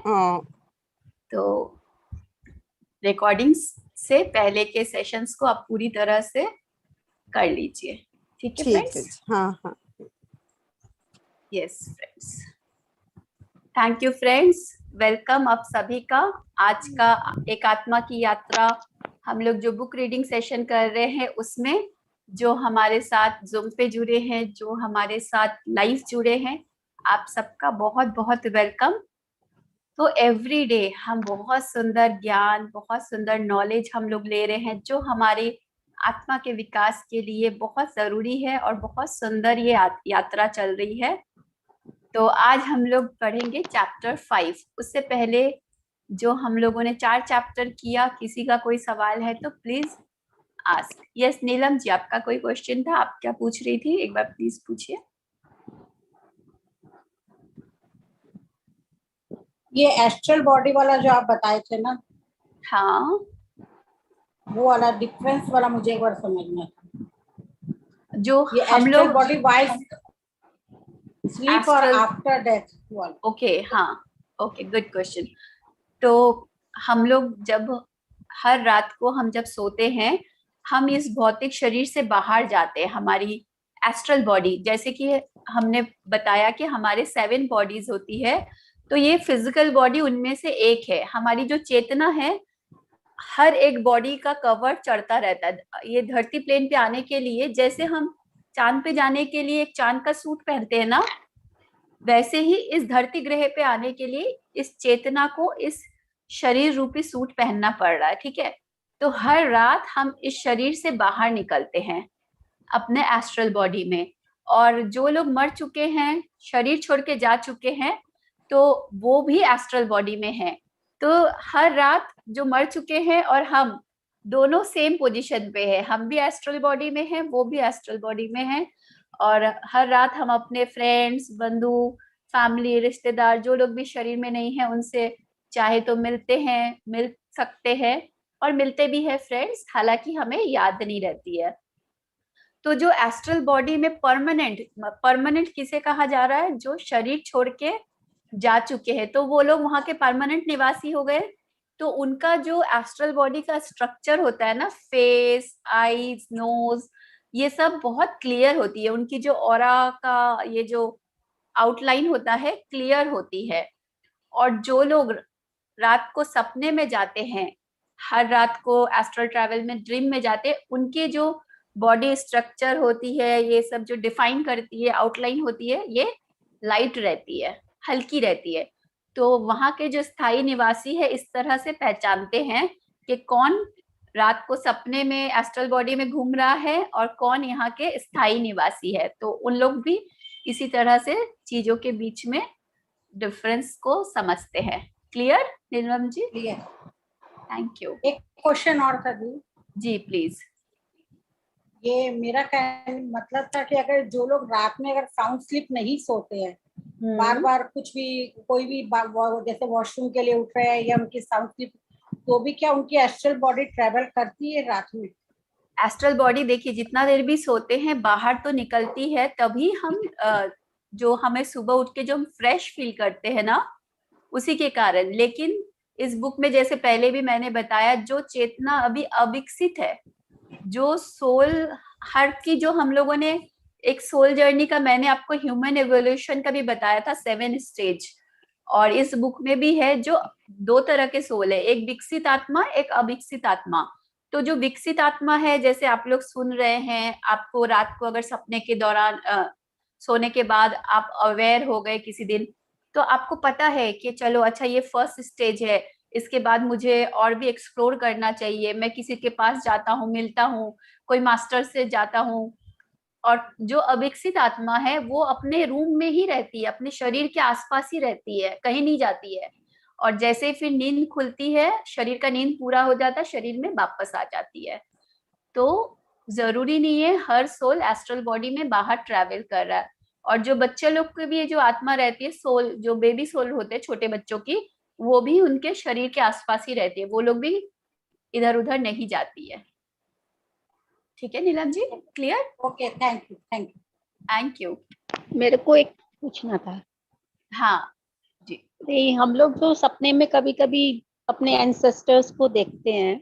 हाँ, तो रिकॉर्डिंग्स से पहले के सेशंस को आप पूरी तरह से कर लीजिए। ठीक है ठीक है फ्रेंड्स? जी, हाँ हाँ। Yes friends, thank you friends, welcome आप सभी का। आज का एक आत्मा की यात्रा हम लोग जो बुक रीडिंग सेशन कर रहे हैं उसमें जो हमारे साथ जूम पे जुड़े हैं, जो हमारे साथ लाइव जुड़े हैं, आप सबका बहुत बहुत वेलकम। तो एवरी डे हम बहुत सुंदर ज्ञान, बहुत सुंदर नॉलेज हम लोग ले रहे हैं जो हमारे आत्मा के विकास के लिए बहुत जरूरी है और बहुत सुंदर ये यात्रा चल रही है। तो आज हम लोग पढ़ेंगे चैप्टर 5। उससे पहले जो हम लोगों ने 4 चैप्टर किया, किसी का कोई सवाल है तो please ask. Yes Neelam ji, आपका कोई क्वेश्चन था, आप क्या पूछ रही थी, एक बार प्लीज पूछिए। ये एस्ट्रल बॉडी वाला जो आप बताए थे ना, हाँ, वो वाला डिफरेंस वाला मुझे एक बार समझना था। जो ये हम एस्ट्रल लोग बॉडी वाइज स्लीप और एस्ट्रल, आफ्टर डेथ वाला। ओके, हाँ, ओके, गुड क्वेश्चन। तो हम लोग जब हर रात को हम जब सोते हैं, हम इस भौतिक शरीर से बाहर जाते हैं, हमारी एस्ट्रल बॉडी, जैसे कि हमने बताया कि हमारे 7 बॉडीज होती है, तो ये फिजिकल बॉडी उनमें से एक है। हमारी जो चेतना है, हर एक बॉडी का कवर चढ़ता रहता है। ये धरती प्लेन पे आने के लिए, जैसे हम चांद पे जाने के लिए एक चांद का सूट पहनते हैं ना, वैसे ही इस धरती ग्रह पे आने के लिए इस चेतना को इस शरीर रूपी सूट पहनना पड़ रहा है। ठीक है? तो हर रात हम इस शरीर से बाहर निकलते हैं अपने एस्ट्रल बॉडी में, और जो लोग मर चुके हैं, शरीर छोड़ के जा चुके हैं, तो वो भी एस्ट्रल बॉडी में हैं। तो हर रात जो मर चुके हैं और हम दोनों सेम पोजीशन पे है, हम भी एस्ट्रल बॉडी में हैं, वो भी एस्ट्रल बॉडी में हैं। और हर रात हम अपने फ्रेंड्स, बंधु, फैमिली, रिश्तेदार, जो लोग भी शरीर में नहीं है, उनसे चाहे तो मिलते हैं, मिल सकते हैं और मिलते भी है फ्रेंड्स, हालांकि हमें याद नहीं रहती है। तो जो एस्ट्रल बॉडी में परमानेंट, परमानेंट किसे कहा जा रहा है? जो शरीर छोड़ के जा चुके हैं, तो वो लोग वहां के परमानेंट निवासी हो गए। तो उनका जो एस्ट्रल बॉडी का स्ट्रक्चर होता है ना, फेस, आईज, नोज, ये सब बहुत क्लियर होती है। उनकी जो ऑरा का ये जो आउटलाइन होता है, क्लियर होती है। और जो लोग रात को सपने में जाते हैं, हर रात को एस्ट्रल ट्रैवल में ड्रीम में जाते हैं, उनके जो बॉडी स्ट्रक्चर होती है, ये सब जो डिफाइन करती है, आउटलाइन होती है, ये लाइट रहती है, हल्की रहती है। तो वहां के जो स्थायी निवासी है इस तरह से पहचानते हैं कि कौन रात को सपने में एस्ट्रल बॉडी में घूम रहा है और कौन यहाँ के स्थायी निवासी है। तो उन लोग भी इसी तरह से चीजों के बीच में डिफरेंस को समझते हैं। Clear Neelam ji? Clear. Thank you. एक क्वेश्चन और था दी। जी प्लीज। ये मेरा कहने मतलब था कि अगर जो लोग रात में अगर साउंड स्लीप नहीं सोते हैं, बार बार कुछ भी, कोई भी जैसे वॉशरूम के लिए उठ रहे हैं या उनकी साउंड स्लीप, तो भी क्या उनकी एस्ट्रल बॉडी ट्रेवल करती है रात में? एस्ट्रल बॉडी देखिए, जितना देर भी सोते हैं बाहर तो निकलती है, तभी हम जो हमें सुबह उठ के जो हम फ्रेश फील करते हैं ना, उसी के कारण। लेकिन इस बुक में जैसे पहले भी मैंने बताया, जो चेतना अभी अविकसित है, जो सोल हर्ट की, जो हम लोगों ने एक सोल जर्नी का, मैंने आपको ह्यूमन एवोल्यूशन का भी बताया था, 7 स्टेज, और इस बुक में भी है जो 2 तरह के सोल है, एक विकसित आत्मा, एक अविकसित आत्मा। तो जो विकसित आत्मा है, जैसे आप लोग सुन रहे हैं, आपको रात को अगर सपने के दौरान सोने के बाद आप अवेयर हो गए किसी दिन, तो आपको पता है कि चलो अच्छा ये फर्स्ट स्टेज है, इसके बाद मुझे और भी एक्सप्लोर करना चाहिए, मैं किसी के पास जाता हूँ, मिलता हूँ, कोई मास्टर से जाता हूँ। और जो अविकसित आत्मा है वो अपने रूम में ही रहती है, अपने शरीर के आसपास ही रहती है, कहीं नहीं जाती है। और जैसे ही फिर नींद खुलती है, शरीर का नींद पूरा हो जाता है, शरीर में वापस आ जाती है। तो जरूरी नहीं है हर सोल एस्ट्रल बॉडी में बाहर ट्रैवल कर रहा है। और जो बच्चे लोग की भी जो आत्मा रहती है, सोल, जो बेबी सोल होते हैं छोटे बच्चों की, वो भी उनके शरीर के आसपास ही रहती है, वो लोग भी इधर उधर नहीं जाती है। ठीक है Neelam ji? Clear? Okay, thank you, thank you. Thank you. मेरे को एक पूछना था। हाँ जी। नहीं, हम लोग जो सपने में कभी कभी अपने एंसेस्टर्स को देखते हैं,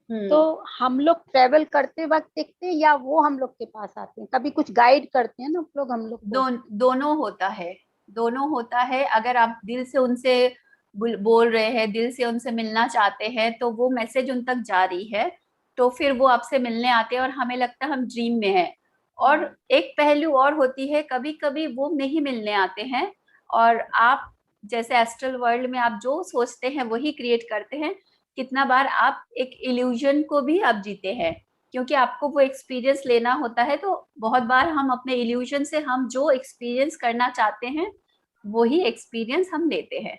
तो हम लोग ट्रेवल करते वक्त देखते हैं या वो हम लोग के पास आते हैं? कभी कुछ गाइड करते हैं ना लोग हम लोग को? दोनों होता है, दोनों होता है। अगर आप दिल से उनसे बोल रहे हैं, दिल से उनसे मिलना चाहते हैं, तो वो मैसेज उन तक जा रही है, तो फिर वो आपसे मिलने आते हैं और हमें लगता है हम ड्रीम में हैं। और एक पहलू और होती है, कभी कभी वो नहीं मिलने आते हैं और आप जैसे एस्ट्रल वर्ल्ड में आप जो सोचते हैं वही क्रिएट करते हैं। कितना बार आप एक इल्यूजन को भी आप जीते हैं, क्योंकि आपको वो एक्सपीरियंस लेना होता है। तो बहुत बार हम अपने इल्यूजन से हम जो एक्सपीरियंस करना चाहते हैं वही एक्सपीरियंस हम लेते हैं।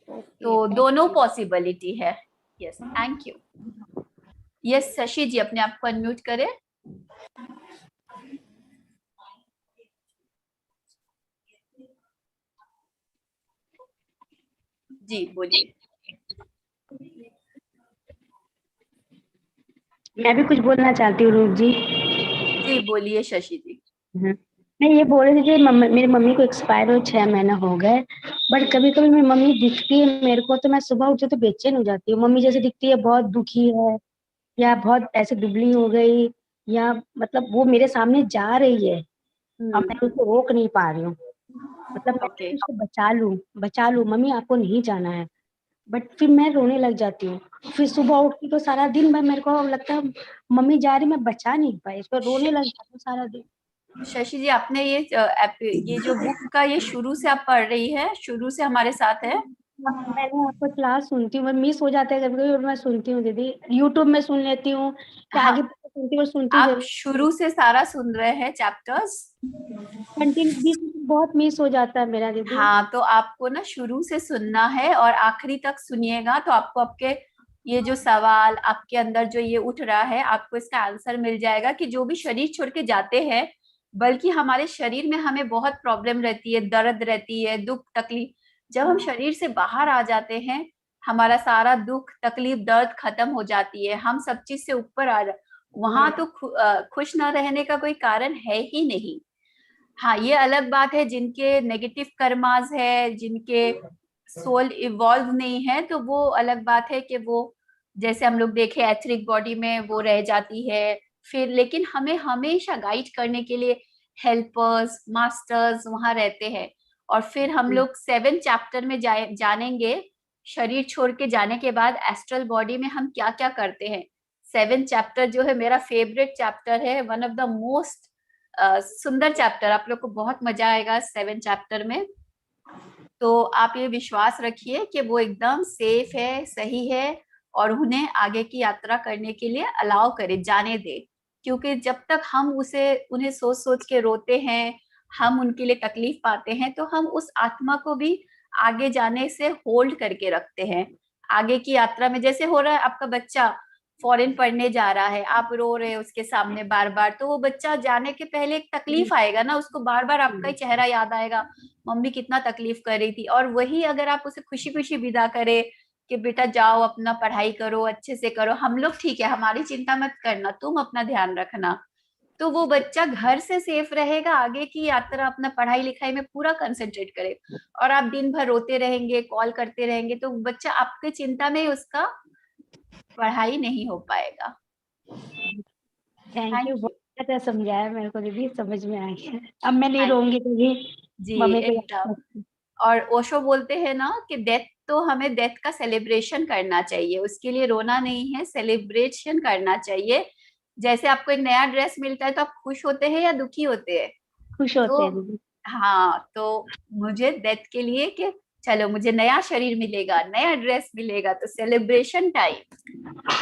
तो दोनों पॉसिबिलिटी है। Yes, thank you. Yes, Shashi ji अपने आप को अनम्यूट करें। जी बोलिए। मैं भी कुछ बोलना चाहती हूँ रूप जी। जी बोलिए शशि जी। मैं ये बोल रही थी कि मेरी मम्मी को एक्सपायर हुए 6 महीना हो गए, बट कभी कभी मेरी मम्मी दिखती है मेरे को तो मैं सुबह उठती तो बेचैन हो जाती हूँ। मम्मी जैसे दिखती है बहुत दुखी है या बहुत ऐसे दुबली हो गई, या मतलब वो मेरे सामने जा रही है और मैं उसको रोक नहीं पा रही हूँ। मतलब मैं उसको बचा लूं मम्मी आपको नहीं जाना है, बट फिर मैं रोने लग जाती हूँ। फिर सुबह उठती तो सारा दिन भर मेरे को लगता है मम्मी जा रही, मैं बचा नहीं पाई, इस पर रोने लग जाती हूँ सारा दिन। शशि जी, आपने ये जो बुक का ये शुरू से आप पढ़ रही है, शुरू से हमारे साथ है? मैंने आपका क्लास सुनती हूँ, मैं मिस हो जाता है कभी कभी और मैं सुनती हूँ दीदी, यूट्यूब में सुन लेती हूँ या हाँ, आगे सुनती हूँ और सुनती आप जरूर। शुरू से सारा सुन रहे हैं चैप्टर्स? कंटिन्यू बीच में बहुत मिस हो जाता है मेरा दीदी। हाँ, तो आपको ना शुरू से सुनना है और आखिरी तक सुनिएगा, तो आपको आपके ये जो सवाल आपके अंदर जो ये उठ रहा है, आपको इसका आंसर मिल जाएगा कि जो भी शरीर छोड़ के जाते हैं, बल्कि हमारे शरीर में हमें बहुत प्रॉब्लम रहती है, दर्द रहती है, दुख तकलीफ। जब हम शरीर से बाहर आ जाते हैं, हमारा सारा दुख तकलीफ दर्द खत्म हो जाती है, हम सब चीज से ऊपर आ जा, वहां तो खुश ना रहने का कोई कारण है ही नहीं। हाँ, ये अलग बात है जिनके नेगेटिव कर्मास है, जिनके सोल इवॉल्व नहीं है, तो वो अलग बात है कि वो जैसे हम लोग देखे एथरिक बॉडी में वो रह जाती है। फिर लेकिन हमें हमेशा गाइड करने के लिए हेल्पर्स मास्टर्स वहां रहते हैं। और फिर हम लोग 7 चैप्टर में जानेंगे, शरीर छोड़ के जाने के बाद एस्ट्रल बॉडी में हम क्या क्या करते हैं। 7 चैप्टर जो है मेरा फेवरेट चैप्टर है, वन ऑफ द मोस्ट सुंदर चैप्टर। आप लोग को बहुत मजा आएगा 7 चैप्टर में। तो आप ये विश्वास रखिए कि वो एकदम सेफ है, सही है, और उन्हें आगे की यात्रा करने के लिए अलाउ करे, जाने दे। क्योंकि जब तक हम उन्हें सोच सोच के रोते हैं, हम उनके लिए तकलीफ पाते हैं, तो हम उस आत्मा को भी आगे जाने से होल्ड करके रखते हैं। आगे की यात्रा में जैसे हो रहा है, आपका बच्चा फॉरेन पढ़ने जा रहा है, आप रो रहे हैं उसके सामने बार बार, तो वो बच्चा जाने के पहले एक तकलीफ आएगा ना, उसको बार बार आपका ही चेहरा याद आएगा, मम्मी कितना तकलीफ कर रही थी। और वही अगर आप उसे खुशी खुशी विदा करे कि बेटा जाओ अपना पढ़ाई करो, अच्छे से करो, हम लोग ठीक है, हमारी चिंता मत करना, तुम अपना ध्यान रखना, तो वो बच्चा घर से सेफ रहेगा, आगे की यात्रा अपना पढ़ाई लिखाई में पूरा कंसंट्रेट करे। और आप दिन भर रोते रहेंगे, कॉल करते रहेंगे, तो बच्चा आपके चिंता में उसका पढ़ाई नहीं हो पाएगा। थैंक यू, बहुत अच्छा समझाया मेरे को दीदी, समझ में आ गया। अब मैं नहीं रोऊंगी कभी जी मम्मी को। एकदम। और ओशो बोलते हैं ना कि डेथ, तो हमें डेथ का सेलिब्रेशन करना चाहिए, उसके लिए रोना नहीं है, सेलिब्रेशन करना चाहिए। जैसे आपको एक नया ड्रेस मिलता है तो आप खुश होते हैं या दुखी होते हैं? खुश होते तो हैं दीदी। हाँ, तो मुझे डेथ के लिए कि चलो मुझे नया शरीर मिलेगा, नया ड्रेस मिलेगा, तो सेलिब्रेशन टाइम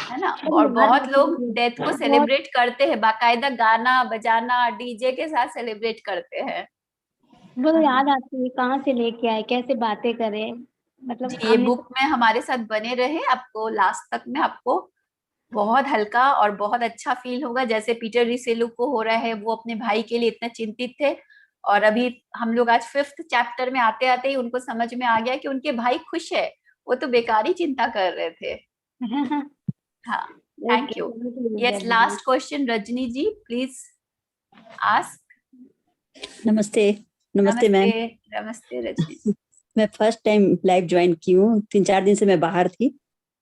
है ना। और बहुत लोग डेथ को सेलिब्रेट करते हैं, बाकायदा गाना बजाना डीजे के साथ सेलिब्रेट करते हैं। वो याद आती है कहाँ से लेके आए, कैसे बातें करें, मतलब जी, ये हमने बुक में हमारे साथ बने रहे, आपको लास्ट तक में आपको बहुत हल्का और बहुत अच्छा फील होगा। जैसे पीटर रिसेलू को हो रहा है, वो अपने भाई के लिए इतना चिंतित थे, और अभी हम लोग आज 5th चैप्टर में आते आते ही उनको समझ में आ गया कि उनके भाई खुश है, वो तो बेकार ही चिंता कर रहे थे। हाँ, thank you. Yes, last question Rajni ji please ask. नमस्ते। नमस्ते मैम। नमस्ते रजनी जी। मैं फर्स्ट टाइम लाइव ज्वाइन की हूँ, 3-4 दिन से मैं बाहर थी।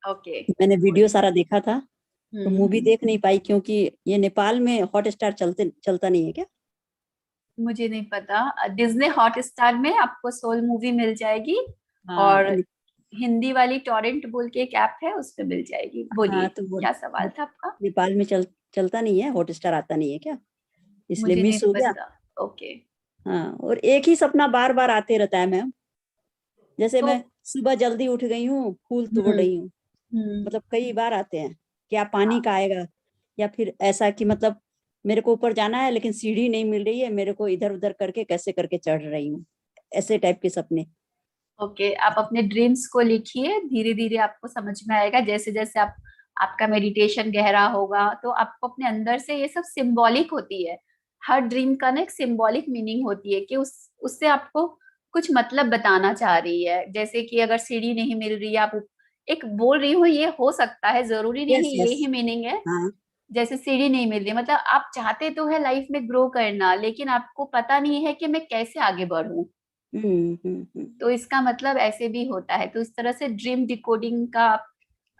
ओके। मैंने वीडियो सारा देखा था, तो मूवी देख नहीं पाई क्योंकि ये नेपाल में हॉटस्टार चलता नहीं है क्या? मुझे नहीं पता। डिज्नी हॉटस्टार में आपको सोल मूवी मिल जाएगी, और हाँ, हिंदी वाली टॉरेंट बोल के एक ऐप है, उस पे मिल जाएगी। बोलिए, हाँ, तो वो क्या सवाल था आपका? नेपाल में चलता नहीं है, हॉटस्टार आता नहीं है क्या, इसलिए मुझे नहीं मिस हो गया। पता। ओके। हाँ, और एक ही सपना बार बार आते रहता है मैम। जैसे तो मैं सुबह जल्दी उठ गई हूँ, फूल तोड़ रही हूँ, मतलब कई बार आते हैं, क्या पानी का आएगा, या फिर ऐसा कि मतलब मेरे को ऊपर जाना है लेकिन सीढ़ी नहीं मिल रही है, मेरे को इधर उधर करके कैसे करके चढ़ रही हूँ, ऐसे टाइप के सपने। ओके, आप अपने ड्रीम्स को लिखिए, धीरे धीरे आपको समझ में आएगा। जैसे जैसे आपका मेडिटेशन गहरा होगा तो आपको अपने अंदर से ये सब सिंबॉलिक होती है। हर ड्रीम का ना एक सिंबॉलिक मीनिंग होती है कि उससे आपको कुछ मतलब बताना चाह रही है। जैसे कि अगर सीढ़ी नहीं मिल रही है, आप एक बोल रही हो, ये हो सकता है, जरूरी यस, नहीं ये यस। ही मीनिंग है। हाँ। जैसे सीढ़ी नहीं मिल रही, मतलब आप चाहते तो है लाइफ में ग्रो करना, लेकिन आपको पता नहीं है कि मैं कैसे आगे बढ़ूं। तो इसका मतलब ऐसे भी होता है। तो इस तरह से ड्रीम डिकोडिंग का आप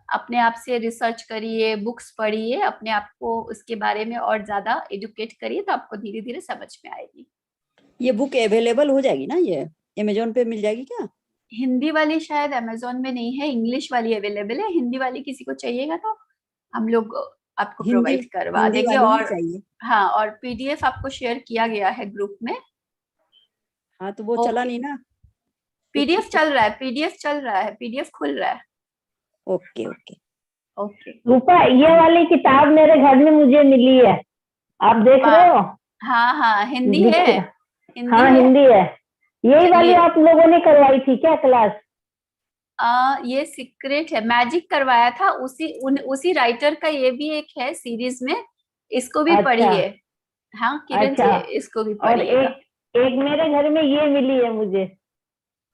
अपने आप से रिसर्च करिए, बुक्स पढ़िए, अपने आप को उसके बारे में और ज्यादा एजुकेट करिए, तो आपको धीरे धीरे समझ में आएगी। ये बुक अवेलेबल हो जाएगी ना, ये अमेजोन पे मिल जाएगी क्या? हिंदी वाली शायद अमेजोन में नहीं है, इंग्लिश वाली अवेलेबल है। हिंदी वाली किसी को चाहिएगा तो हम लोग आपको हिंदी प्रोवाइड करवा हिंदी देंगे। वाली ही और चाहिए। हाँ, और पीडीएफ आपको शेयर किया गया है ग्रुप में। हाँ, तो वो चला ओके, नहीं ना। पीडीएफ चल रहा है, पीडीएफ चल रहा है, पीडीएफ खुल रहा है। Okay, okay. ओके। रूपा, ये वाली किताब मेरे घर में मुझे मिली है, आप देख रहे हो? हाँ हाँ, हिंदी है, दिख- हिंदी हाँ, है। हिंदी है। यही वाली चलिए, आप लोगों ने करवाई थी क्या क्लास? ये सीक्रेट है, मैजिक करवाया था। उसी राइटर का ये भी एक है सीरीज में, इसको भी अच्छा, पढ़िए। हाँ किरण जी, अच्छा। इसको भी और पढ़िएगा। एक एक मेरे घर में ये मिली है मुझे।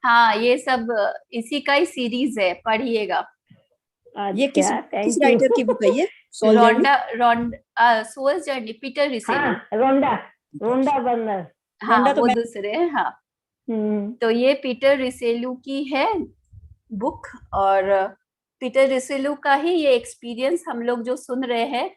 हाँ, ये सब इसी का ही सीरीज है, पढ़िएगा। ये किस अच्छा, किस थैंक राइटर की यू। बुक है ये? Soul journey? Rhonda soul's journey, Peter हाँ, रिसेलू। रोंडा, रोंडा बर्नर। हाँ, रोंडा तो वो मैं। दूसरे हैं, हाँ। हम्म। तो ये पीटर रिसेलू की है बुक, और पीटर रिसेलू का ही ये एक्सपीरियंस हम लोग जो सुन रहे हैं।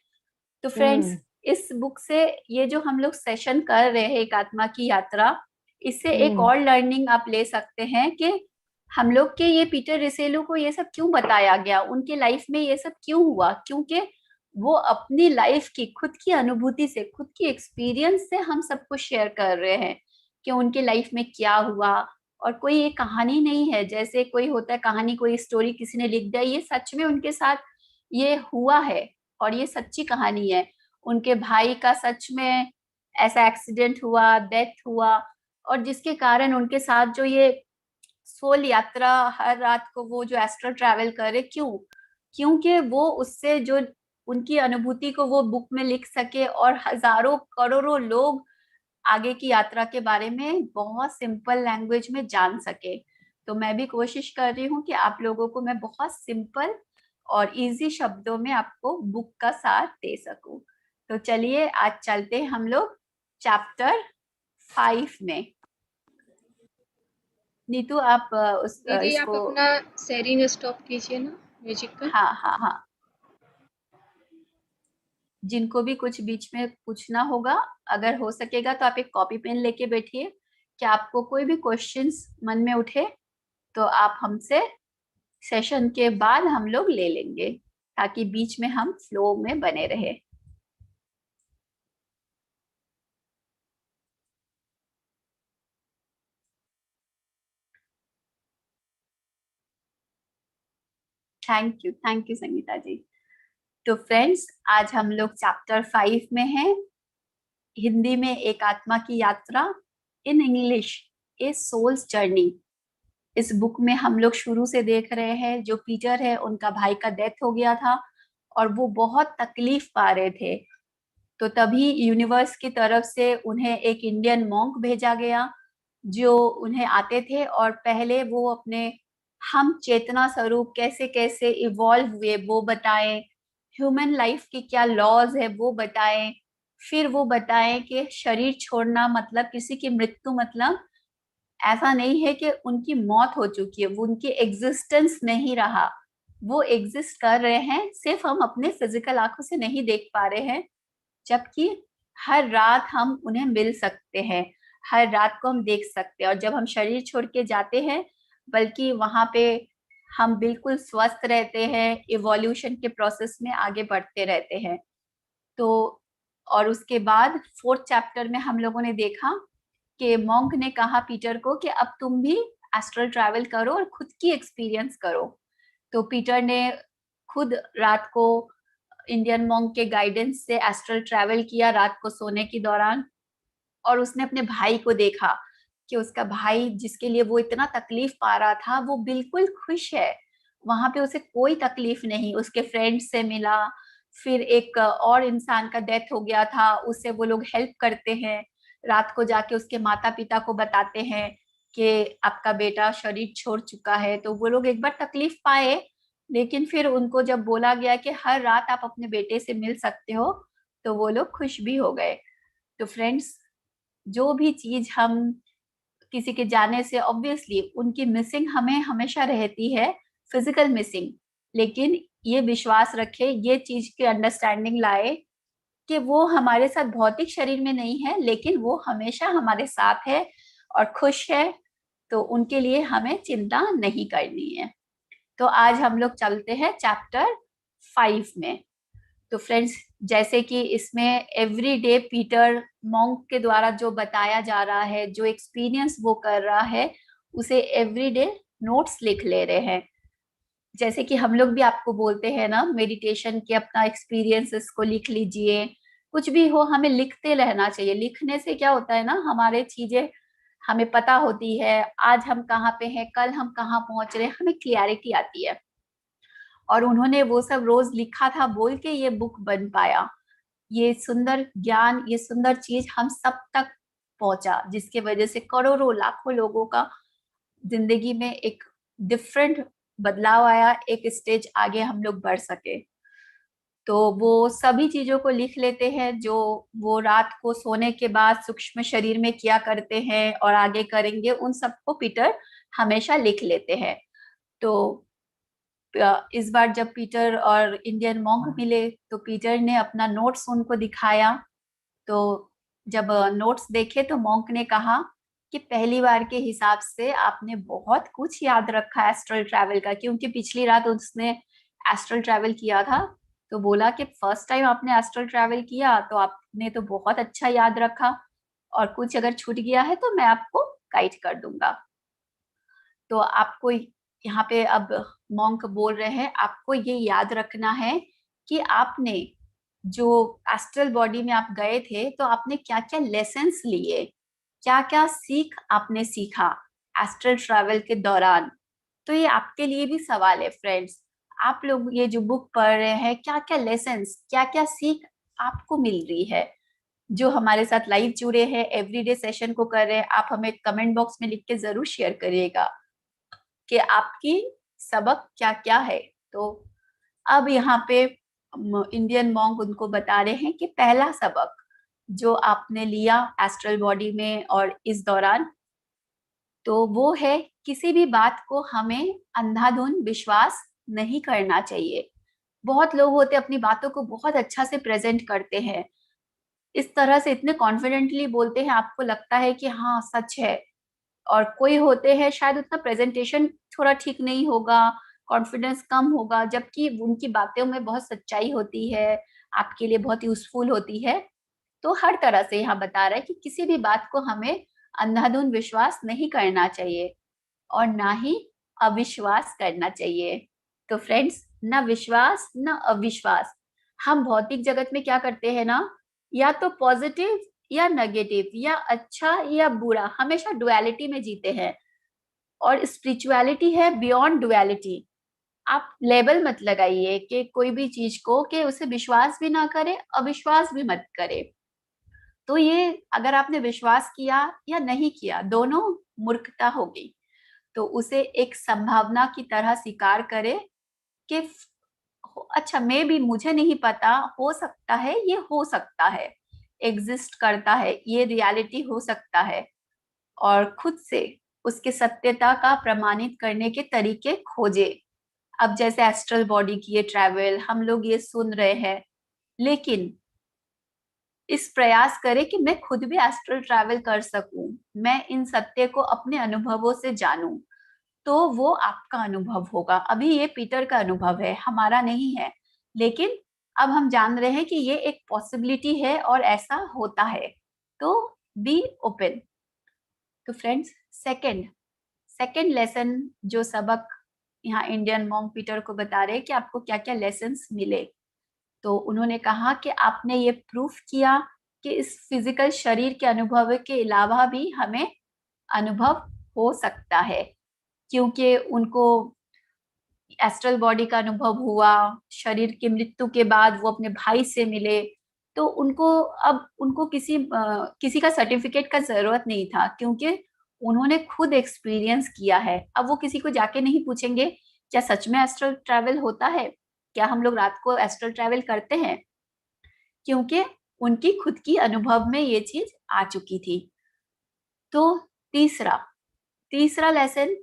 तो फ्रेंड्स, हम्म। इस बुक से ये जो हम लोग सेशन कर रहे हैं, एक आत्मा की यात्रा, इससे एक हम्म। और लर्निंग आप ले सकते हैं कि हम लोग के ये पीटर रिसेलू को ये सब क्यों बताया गया, उनके लाइफ में ये सब क्यों हुआ। क्योंकि वो अपनी लाइफ की खुद की अनुभूति से, खुद की एक्सपीरियंस से हम सबको शेयर कर रहे हैं कि उनके लाइफ में क्या हुआ। और कोई ये कहानी नहीं है, जैसे कोई होता है कहानी, कोई स्टोरी किसी ने लिख दिया, ये सच में उनके साथ ये हुआ है, और ये सच्ची कहानी है। उनके भाई का सच में ऐसा एक्सीडेंट हुआ, डेथ हुआ, और जिसके कारण उनके साथ जो ये सोल यात्रा, हर रात को वो जो एस्ट्रल ट्रैवल करे, क्यों? क्योंकि वो उससे जो उनकी अनुभूति को वो बुक में लिख सके, और हजारों करोड़ों लोग आगे की यात्रा के बारे में बहुत सिंपल लैंग्वेज में जान सके। तो मैं भी कोशिश कर रही हूँ कि आप लोगों को मैं बहुत सिंपल और इजी शब्दों में आपको बुक का सार दे सकूं। तो चलिए, आज चलते हैं हम लोग चैप्टर 5 में। नीतू, आप दीदी आप इसको। अपना शेयरिंग स्टॉप कीजिए ना म्यूजिक का। हाँ हाँ हाँ, जिनको भी कुछ बीच में पूछना होगा, अगर हो सकेगा तो आप एक कॉपी पेन लेके बैठिए। कि आपको कोई भी क्वेश्चंस मन में उठे तो आप हमसे सेशन के बाद हम लोग ले लेंगे, ताकि बीच में हम फ्लो में बने रहे। थैंक यू संगीता जी। तो फ्रेंड्स, आज हम लोग चैप्टर 5 में हैं, हिंदी में एक आत्मा की यात्रा, in English a soul's journey. इस बुक में हम लोग शुरू से देख रहे हैं, जो पीटर है उनका भाई का डेथ हो गया था, और वो बहुत तकलीफ पा रहे थे। तो तभी यूनिवर्स की तरफ से उन्हें एक इंडियन मॉन्क भेजा गया, जो उन्हें आते थे, और पहले वो अपने हम चेतना स्वरूप कैसे कैसे इवॉल्व हुए वो बताएं, ह्यूमन लाइफ की क्या लॉज है वो बताएं, फिर वो बताएं कि शरीर छोड़ना मतलब, किसी की मृत्यु मतलब ऐसा नहीं है कि उनकी मौत हो चुकी है, वो उनकी एग्जिस्टेंस नहीं रहा, वो एग्जिस्ट कर रहे हैं, सिर्फ हम अपने फिजिकल आंखों से नहीं देख पा रहे हैं। जबकि हर रात हम उन्हें मिल सकते हैं, हर रात को हम देख सकते हैं। और जब हम शरीर छोड़ के जाते हैं, बल्कि वहां पे हम बिल्कुल स्वस्थ रहते हैं, इवोल्यूशन के प्रोसेस में आगे बढ़ते रहते हैं। तो और उसके बाद 4th चैप्टर में हम लोगों ने देखा कि मॉन्क ने कहा पीटर को कि अब तुम भी एस्ट्रल ट्रैवल करो और खुद की एक्सपीरियंस करो। तो पीटर ने खुद रात को इंडियन मॉन्क के गाइडेंस से एस्ट्रल ट्रैवल किया रात को सोने के दौरान, और उसने अपने भाई को देखा कि उसका भाई जिसके लिए वो इतना तकलीफ पा रहा था, वो बिल्कुल खुश है, वहां पे उसे कोई तकलीफ नहीं। उसके फ्रेंड से मिला, फिर एक और इंसान का डेथ हो गया था, उससे वो लोग हेल्प करते हैं, रात को जाके उसके माता पिता को बताते हैं कि आपका बेटा शरीर छोड़ चुका है। तो वो लोग एक बार तकलीफ पाए, लेकिन फिर उनको जब बोला गया कि हर रात आप अपने बेटे से मिल सकते हो, तो वो लोग खुश भी हो गए। तो फ्रेंड्स, जो भी चीज हम किसी के जाने से, ऑब्वियसली उनकी मिसिंग हमें हमेशा रहती है, फिजिकल मिसिंग, लेकिन ये विश्वास रखे, ये चीज की अंडरस्टैंडिंग लाए कि वो हमारे साथ भौतिक शरीर में नहीं है, लेकिन वो हमेशा हमारे साथ है और खुश है। तो उनके लिए हमें चिंता नहीं करनी है। तो आज हम लोग चलते हैं चैप्टर 5 में। तो फ्रेंड्स, जैसे कि इसमें एवरी डे पीटर मॉन्क के द्वारा जो बताया जा रहा है, जो एक्सपीरियंस वो कर रहा है, उसे एवरी डे नोट्स लिख ले रहे हैं। जैसे कि हम लोग भी आपको बोलते हैं ना मेडिटेशन के, अपना एक्सपीरियंसेस को लिख लीजिए, कुछ भी हो हमें लिखते रहना चाहिए। लिखने से क्या होता है ना, हमारे चीजें हमें पता होती है, आज हम कहाँ पे हैं, कल हम कहाँ पहुंच रहे हैं, हमें क्लियरिटी आती है। और उन्होंने वो सब रोज लिखा था, बोल के ये बुक बन पाया। ये सुंदर ज्ञान, ये सुंदर चीज हम सब तक पहुंचा, जिसके वजह से करोड़ों लाखों लोगों का जिंदगी में एक डिफरेंट बदलाव आया, एक स्टेज आगे हम लोग बढ़ सके। तो वो सभी चीजों को लिख लेते हैं जो वो रात को सोने के बाद सूक्ष्म शरीर में किया करते हैं और आगे करेंगे, उन सबको पीटर हमेशा लिख लेते हैं। तो इस बार जब पीटर और इंडियन मॉन्क मिले, तो पीटर ने अपना नोट्स उनको दिखाया। तो जब नोट्स देखे तो मॉन्क ने कहा कि पहली बार के हिसाब से आपने बहुत कुछ याद रखा एस्ट्रल ट्रैवल का, क्योंकि पिछली रात उसने एस्ट्रल ट्रैवल किया था। तो बोला कि फर्स्ट टाइम आपने एस्ट्रल ट्रैवल किया तो आपने तो बहुत अच्छा याद रखा, और कुछ अगर छूट गया है तो मैं आपको गाइड कर दूंगा। तो आपको यहाँ पे अब मॉन्क बोल रहे हैं, आपको ये याद रखना है कि आपने जो एस्ट्रल बॉडी में आप गए थे, तो आपने क्या क्या लेसन्स लिए, क्या क्या सीख आपने सीखा एस्ट्रल ट्रैवल के दौरान। तो ये आपके लिए भी सवाल है फ्रेंड्स, आप लोग ये जो बुक पढ़ रहे हैं, क्या क्या लेसन्स, क्या क्या सीख आपको मिल रही है। जो हमारे साथ लाइव जुड़े हैं, एवरीडे सेशन को कर रहे हैं, आप हमें कमेंट बॉक्स में लिख के जरूर शेयर करिएगा कि आपकी सबक क्या क्या है। तो अब यहाँ पे इंडियन मॉन्क उनको बता रहे हैं कि पहला सबक जो आपने लिया एस्ट्रल बॉडी में और इस दौरान, तो वो है किसी भी बात को हमें अंधाधुंध विश्वास नहीं करना चाहिए। बहुत लोग होते अपनी बातों को बहुत अच्छा से प्रेजेंट करते हैं, इस तरह से इतने कॉन्फिडेंटली बोलते हैं, आपको लगता है कि हाँ सच है। और कोई होते हैं शायद उतना प्रेजेंटेशन थोड़ा ठीक नहीं होगा, कॉन्फिडेंस कम होगा, जबकि उनकी बातों में बहुत सच्चाई होती है, आपके लिए बहुत यूजफुल होती है। तो हर तरह से यहाँ बता रहा है कि किसी भी बात को हमें अंधाधुंध विश्वास नहीं करना चाहिए और ना ही अविश्वास करना चाहिए। तो फ्रेंड्स, ना विश्वास ना अविश्वास। हम भौतिक जगत में क्या करते हैं ना, या तो पॉजिटिव या नेगेटिव, या अच्छा या बुरा, हमेशा डुअलिटी में जीते हैं। और स्पिरिचुअलिटी है बियॉन्ड डुअलिटी। आप लेबल मत लगाइए कि कोई भी चीज को कि उसे विश्वास भी ना करे, अविश्वास भी मत करे। तो ये अगर आपने विश्वास किया या नहीं किया, दोनों मूर्खता होगी। तो उसे एक संभावना की तरह स्वीकार करे कि अच्छा, मैं भी, मुझे नहीं पता, हो सकता है, ये हो सकता है, एग्जिस्ट करता है, ये रियलिटी हो सकता है। और खुद से उसके सत्यता का प्रमाणित करने के तरीके खोजे। अब जैसे एस्ट्रल बॉडी की ये ट्रैवल हम लोग ये सुन रहे हैं, लेकिन इस प्रयास करें कि मैं खुद भी एस्ट्रल ट्रैवल कर सकूं, मैं इन सत्य को अपने अनुभवों से जानूं, तो वो आपका अनुभव होगा। अभी ये पीटर का अनुभव है, हमारा नहीं है, लेकिन अब हम जान रहे हैं कि ये एक पॉसिबिलिटी है और ऐसा होता है। तो बी ओपन। तो फ्रेंड्स, सेकंड लेसन जो सबक यहाँ इंडियन मॉन्क पीटर को बता रहे हैं कि आपको क्या क्या लेसन्स मिले। तो उन्होंने कहा कि आपने ये प्रूफ किया कि इस फिजिकल शरीर के अनुभव के अलावा भी हमें अनुभव हो सकता है, क्योंकि उनको एस्ट्रल बॉडी का अनुभव हुआ, शरीर की मृत्यु के बाद वो अपने भाई से मिले, तो उनको किसी का सर्टिफिकेट का जरूरत नहीं था, क्योंकि उन्होंने खुद एक्सपीरियंस किया है। अब वो किसी को जाके नहीं पूछेंगे क्या सच में एस्ट्रल ट्रैवल होता है, क्या हम लोग रात को एस्ट्रल ट्रैवल करते हैं, क्योंकि उनकी खुद की अनुभव में ये चीज आ चुकी थी। तो तीसरा लेसन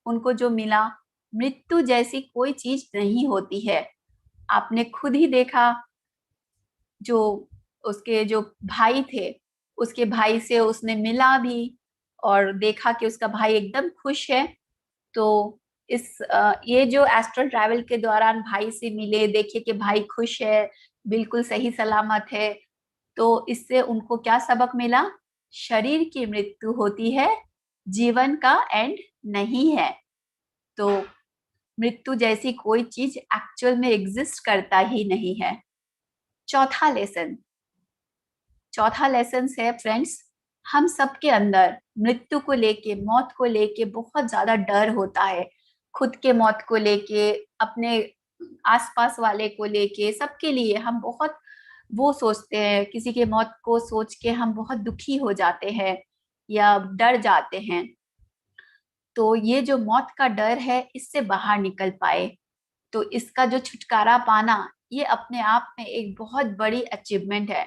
उनको जो मिला, मृत्यु जैसी कोई चीज नहीं होती है। आपने खुद ही देखा, जो उसके जो भाई थे, उसके भाई से उसने मिला भी और देखा कि उसका भाई एकदम खुश है। तो ये जो एस्ट्रल ट्रैवल के दौरान भाई से मिले, देखे कि भाई खुश है, बिल्कुल सही सलामत है, तो इससे उनको क्या सबक मिला? शरीर की मृत्यु होती है, जीवन का एंड नहीं है। तो मृत्यु जैसी कोई चीज एक्चुअल में एग्जिस्ट करता ही नहीं है। चौथा लेसन है फ्रेंड्स, हम सबके अंदर मृत्यु को लेके, मौत को लेके बहुत ज्यादा डर होता है। खुद के मौत को लेके, अपने आसपास वाले को लेके, सबके लिए हम बहुत वो सोचते हैं, किसी के मौत को सोच के हम बहुत दुखी हो जाते हैं या डर जाते हैं। तो ये जो मौत का डर है, इससे बाहर निकल पाए, तो इसका जो छुटकारा पाना, ये अपने आप में एक बहुत बड़ी अचीवमेंट है।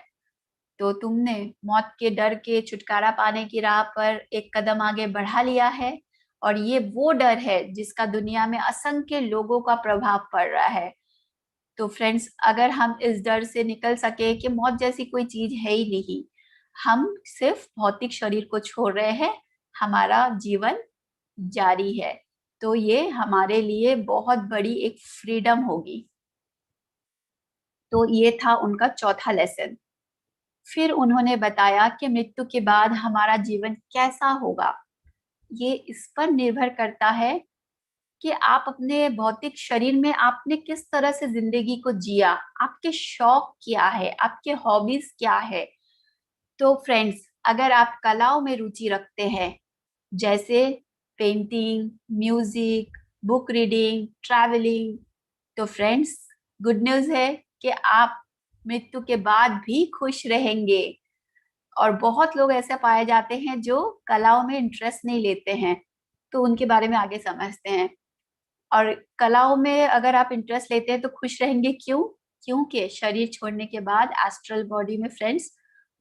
तो तुमने मौत के डर के छुटकारा पाने की राह पर एक कदम आगे बढ़ा लिया है, और ये वो डर है जिसका दुनिया में असंख्य लोगों का प्रभाव पड़ रहा है। तो फ्रेंड्स, अगर हम इस डर से निकल सके कि मौत जैसी कोई चीज है ही नहीं, हम सिर्फ भौतिक शरीर को छोड़ रहे हैं, हमारा जीवन जारी है, तो ये हमारे लिए बहुत बड़ी एक फ्रीडम होगी। तो ये था उनका चौथा लेसन। फिर उन्होंने बताया कि मृत्यु के बाद हमारा जीवन कैसा होगा। ये इस पर निर्भर करता है कि आप अपने भौतिक शरीर में आपने किस तरह से जिंदगी को जिया, आपके शौक क्या है, आपके हॉबीज क्या है। तो फ्रेंड्स, अगर आप कलाओं में रुचि रखते हैं, जैसे painting, music, book reading, travelling, तो फ्रेंड्स, गुड न्यूज है कि आप मृत्यु के बाद भी खुश रहेंगे। और बहुत लोग ऐसे पाए जाते हैं जो कलाओं में इंटरेस्ट नहीं लेते हैं, तो उनके बारे में आगे समझते हैं। और कलाओं में अगर आप इंटरेस्ट लेते हैं तो खुश रहेंगे, क्यों? क्योंकि शरीर छोड़ने के बाद एस्ट्रल बॉडी में फ्रेंड्स,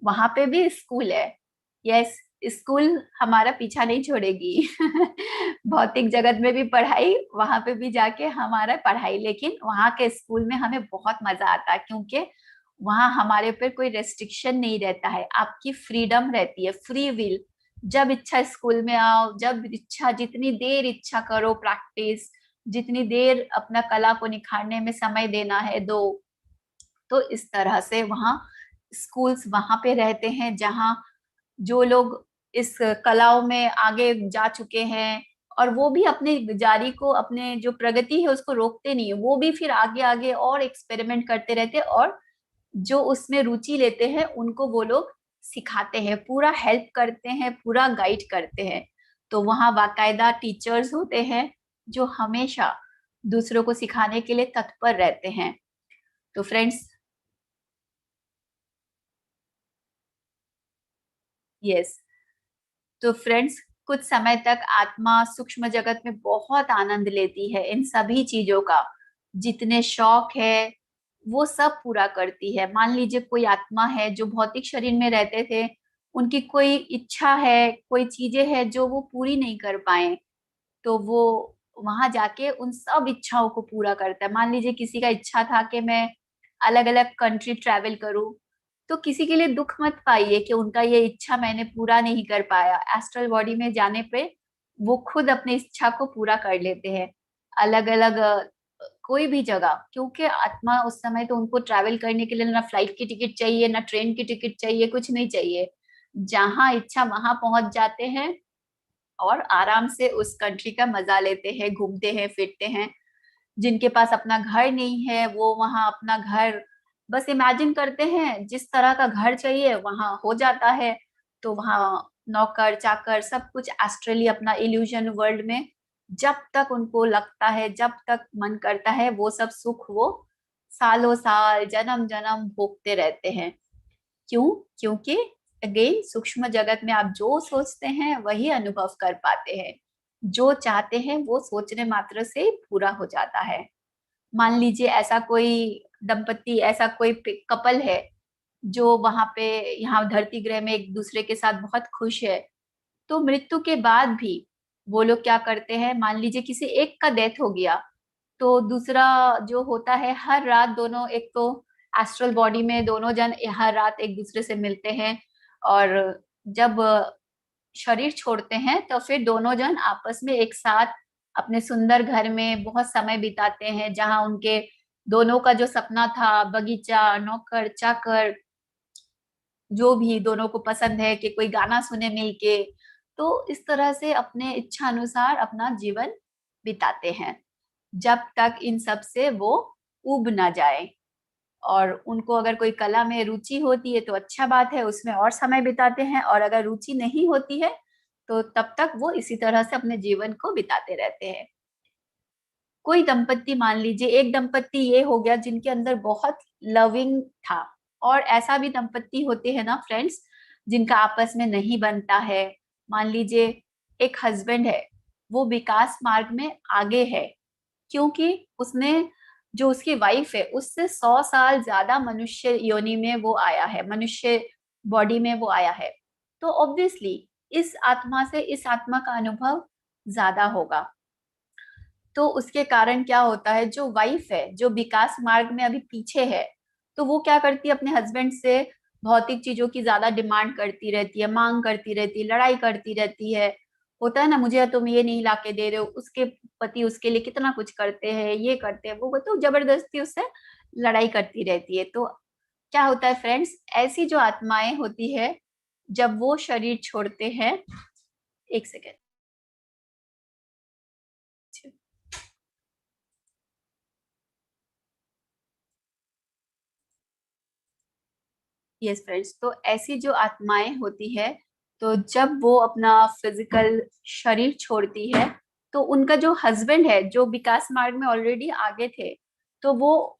वहां पे भी स्कूल है। यस, स्कूल हमारा पीछा नहीं छोड़ेगी भौतिक जगत में भी पढ़ाई, वहां पे भी जाके हमारा पढ़ाई, लेकिन वहां के स्कूल में हमें बहुत मजा आता है, क्योंकि वहां हमारे ऊपर कोई रेस्ट्रिक्शन नहीं रहता है, आपकी फ्रीडम रहती है, फ्री विल। जब इच्छा स्कूल में आओ, जब इच्छा, जितनी देर इच्छा करो प्रैक्टिस, जितनी देर अपना कला को निखारने में समय देना है दो। तो इस तरह से वहाँ स्कूल्स वहां पे रहते हैं, जहाँ जो लोग इस कलाओं में आगे जा चुके हैं, और वो भी अपने जारी को, अपने जो प्रगति है उसको रोकते नहीं है, वो भी फिर आगे आगे और एक्सपेरिमेंट करते रहते हैं, और जो उसमें रुचि लेते हैं उनको वो लोग सिखाते हैं, पूरा हेल्प करते हैं, पूरा गाइड करते हैं। तो वहाँ बाकायदा टीचर्स होते हैं जो हमेशा दूसरों को सिखाने के लिए तत्पर रहते हैं। तो फ्रेंड्स, यस, तो फ्रेंड्स, कुछ समय तक आत्मा सूक्ष्म जगत में बहुत आनंद लेती है, इन सभी चीजों का, जितने शौक है वो सब पूरा करती है। मान लीजिए कोई आत्मा है जो भौतिक शरीर में रहते थे, उनकी कोई इच्छा है, कोई चीजें हैं जो वो पूरी नहीं कर पाए, तो वो वहां जाके उन सब इच्छाओं को पूरा करता है। मान लीजिए किसी का इच्छा था कि मैं अलग अलग कंट्री ट्रैवल करूं, तो किसी के लिए दुख मत पाइए कि उनका ये इच्छा मैंने पूरा नहीं कर पाया। एस्ट्रल बॉडी में जाने पे वो खुद अपनी इच्छा को पूरा कर लेते हैं, अलग अलग कोई भी जगह, क्योंकि आत्मा उस समय तो उनको ट्रैवल करने के लिए ना फ्लाइट की टिकट चाहिए, ना ट्रेन की टिकट चाहिए, कुछ नहीं चाहिए। जहां इच्छा वहां पहुंच जाते हैं और आराम से उस कंट्री का मजा लेते हैं, घूमते हैं, फिरते हैं। जिनके पास अपना घर नहीं है वो वहां अपना घर बस इमेजिन करते हैं, जिस तरह का घर चाहिए वहां हो जाता है। तो वहां नौकर चाकर सब कुछ एस्ट्रली अपना इल्यूजन वर्ल्ड में जब तक उनको लगता है, जब तक मन करता है, वो सब सुख वो सालों साल जन्म जन्म भोगते रहते हैं। क्यों? क्योंकि अगेन सूक्ष्म जगत में आप जो सोचते हैं वही अनुभव कर पाते हैं। जो चाहते हैं वो सोचने मात्र से पूरा हो जाता है। मान लीजिए ऐसा कोई दंपति, ऐसा कोई कपल है जो वहां पे यहाँ धरती ग्रह में एक दूसरे के साथ बहुत खुश है, तो मृत्यु के बाद भी वो लोग क्या करते हैं, मान लीजिए किसी एक का डेथ हो गया, तो दूसरा जो होता है हर रात दोनों, एक तो एस्ट्रल बॉडी में दोनों जन हर रात एक दूसरे से मिलते हैं, और जब शरीर छोड़ते हैं तो फिर दोनों जन आपस में एक साथ अपने सुंदर घर में बहुत समय बिताते हैं, जहां उनके दोनों का जो सपना था, बगीचा, नौकर चाकर, जो भी दोनों को पसंद है कि कोई गाना सुने मिलके, तो इस तरह से अपने इच्छा अनुसार अपना जीवन बिताते हैं जब तक इन सब से वो उब ना जाए। और उनको अगर कोई कला में रुचि होती है तो अच्छा बात है, उसमें और समय बिताते हैं, और अगर रुचि नहीं होती है तो तब तक वो इसी तरह से अपने जीवन को बिताते रहते हैं। कोई दंपत्ति, मान लीजिए एक दंपत्ति ये हो गया जिनके अंदर बहुत लविंग था, और ऐसा भी दंपत्ति होते हैं ना फ्रेंड्स जिनका आपस में नहीं बनता है। मान लीजिए एक हस्बैंड है, वो विकास मार्ग में आगे है क्योंकि उसने, जो उसकी वाइफ है उससे 100 साल ज्यादा मनुष्य योनि में वो आया है, मनुष्य बॉडी में वो आया है, तो ऑब्वियसली इस आत्मा से इस आत्मा का अनुभव ज्यादा होगा। तो उसके कारण क्या होता है, जो वाइफ है जो विकास मार्ग में अभी पीछे है, तो वो क्या करती है, अपने हस्बैंड से भौतिक चीजों की ज्यादा डिमांड करती रहती है, मांग करती रहती है, लड़ाई करती रहती है। होता है ना, मुझे तुम ये नहीं लाके दे रहे हो, उसके पति उसके लिए कितना कुछ करते हैं, ये करते हैं, वो तो जबरदस्ती उससे लड़ाई करती रहती है। तो क्या होता है फ्रेंड्स, ऐसी जो आत्माएं होती है जब वो शरीर छोड़ते हैं, एक सेकेंड, यस फ्रेंड्स, तो ऐसी जो आत्माएं होती है, तो जब वो अपना फिजिकल शरीर छोड़ती है तो उनका जो हस्बैंड है जो विकास मार्ग में ऑलरेडी आगे थे, तो वो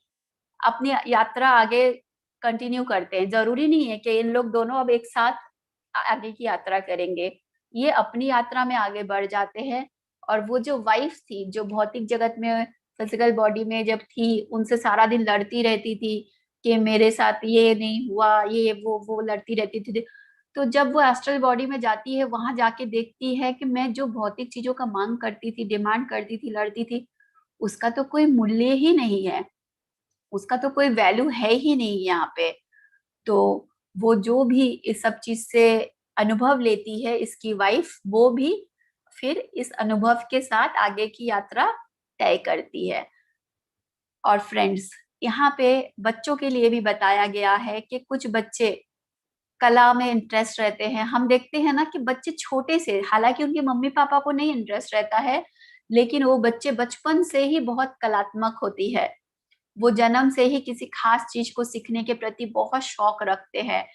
अपनी यात्रा आगे कंटिन्यू करते हैं। जरूरी नहीं है कि इन लोग दोनों अब एक साथ आगे की यात्रा करेंगे, ये अपनी यात्रा में आगे बढ़ जाते हैं। और वो जो वाइफ थी जो भौतिक जगत में फिजिकल बॉडी में जब थी, उनसे सारा दिन लड़ती रहती थी कि मेरे साथ ये नहीं हुआ, ये वो लड़ती रहती थी। तो जब वो एस्ट्रल बॉडी में जाती है, वहां जाके देखती है कि मैं जो भौतिक चीजों का मांग करती थी, डिमांड करती थी, लड़ती थी, उसका तो कोई मूल्य ही नहीं है, उसका तो कोई वैल्यू है ही नहीं यहाँ पे। तो वो जो भी इस सब चीज से अनुभव लेती है इसकी वाइफ, वो भी फिर इस अनुभव के साथ आगे की यात्रा तय करती है। और फ्रेंड्स, यहाँ पे बच्चों के लिए भी बताया गया है कि कुछ बच्चे कला में इंटरेस्ट रहते हैं। हम देखते हैं ना कि बच्चे छोटे से, हालांकि उनके मम्मी पापा को नहीं इंटरेस्ट रहता है, लेकिन वो बच्चे बचपन से ही बहुत कलात्मक होती है, वो जन्म से ही किसी खास चीज को सीखने के प्रति बहुत शौक रखते हैं।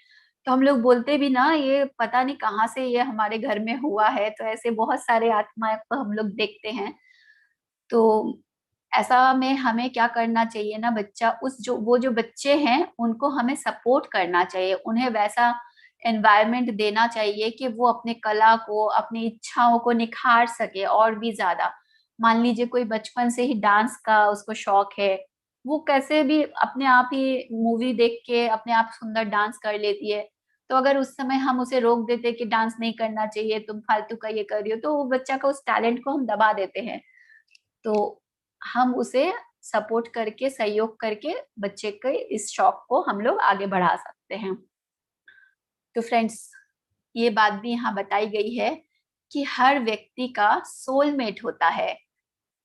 तो हम लोग बोलते भी ना, ये पता नहीं कहाँ से ये हमारे घर में हुआ है। तो ऐसे बहुत सारे आत्माएं को हम लोग देखते हैं। तो ऐसा में हमें क्या करना चाहिए ना, बच्चा उस जो वो जो बच्चे हैं उनको हमें सपोर्ट करना चाहिए, उन्हें वैसा एनवायरनमेंट देना चाहिए कि वो अपने कला को, अपनी इच्छाओं को निखार सके और भी ज्यादा। मान लीजिए कोई बचपन से ही डांस का उसको शौक है, वो कैसे भी अपने आप ही मूवी देख के अपने आप सुंदर डांस कर लेती है, तो अगर उस समय हम उसे रोक देते कि डांस नहीं करना चाहिए, तुम फालतू का ये कर रही हो, तो वो बच्चा का उस टैलेंट को हम दबा देते हैं। तो हम उसे सपोर्ट करके, सहयोग करके बच्चे के इस शौक को हम लोग आगे बढ़ा सकते हैं। तो फ्रेंड्स, ये बात भी यहाँ बताई गई है कि हर व्यक्ति का सोलमेट होता है।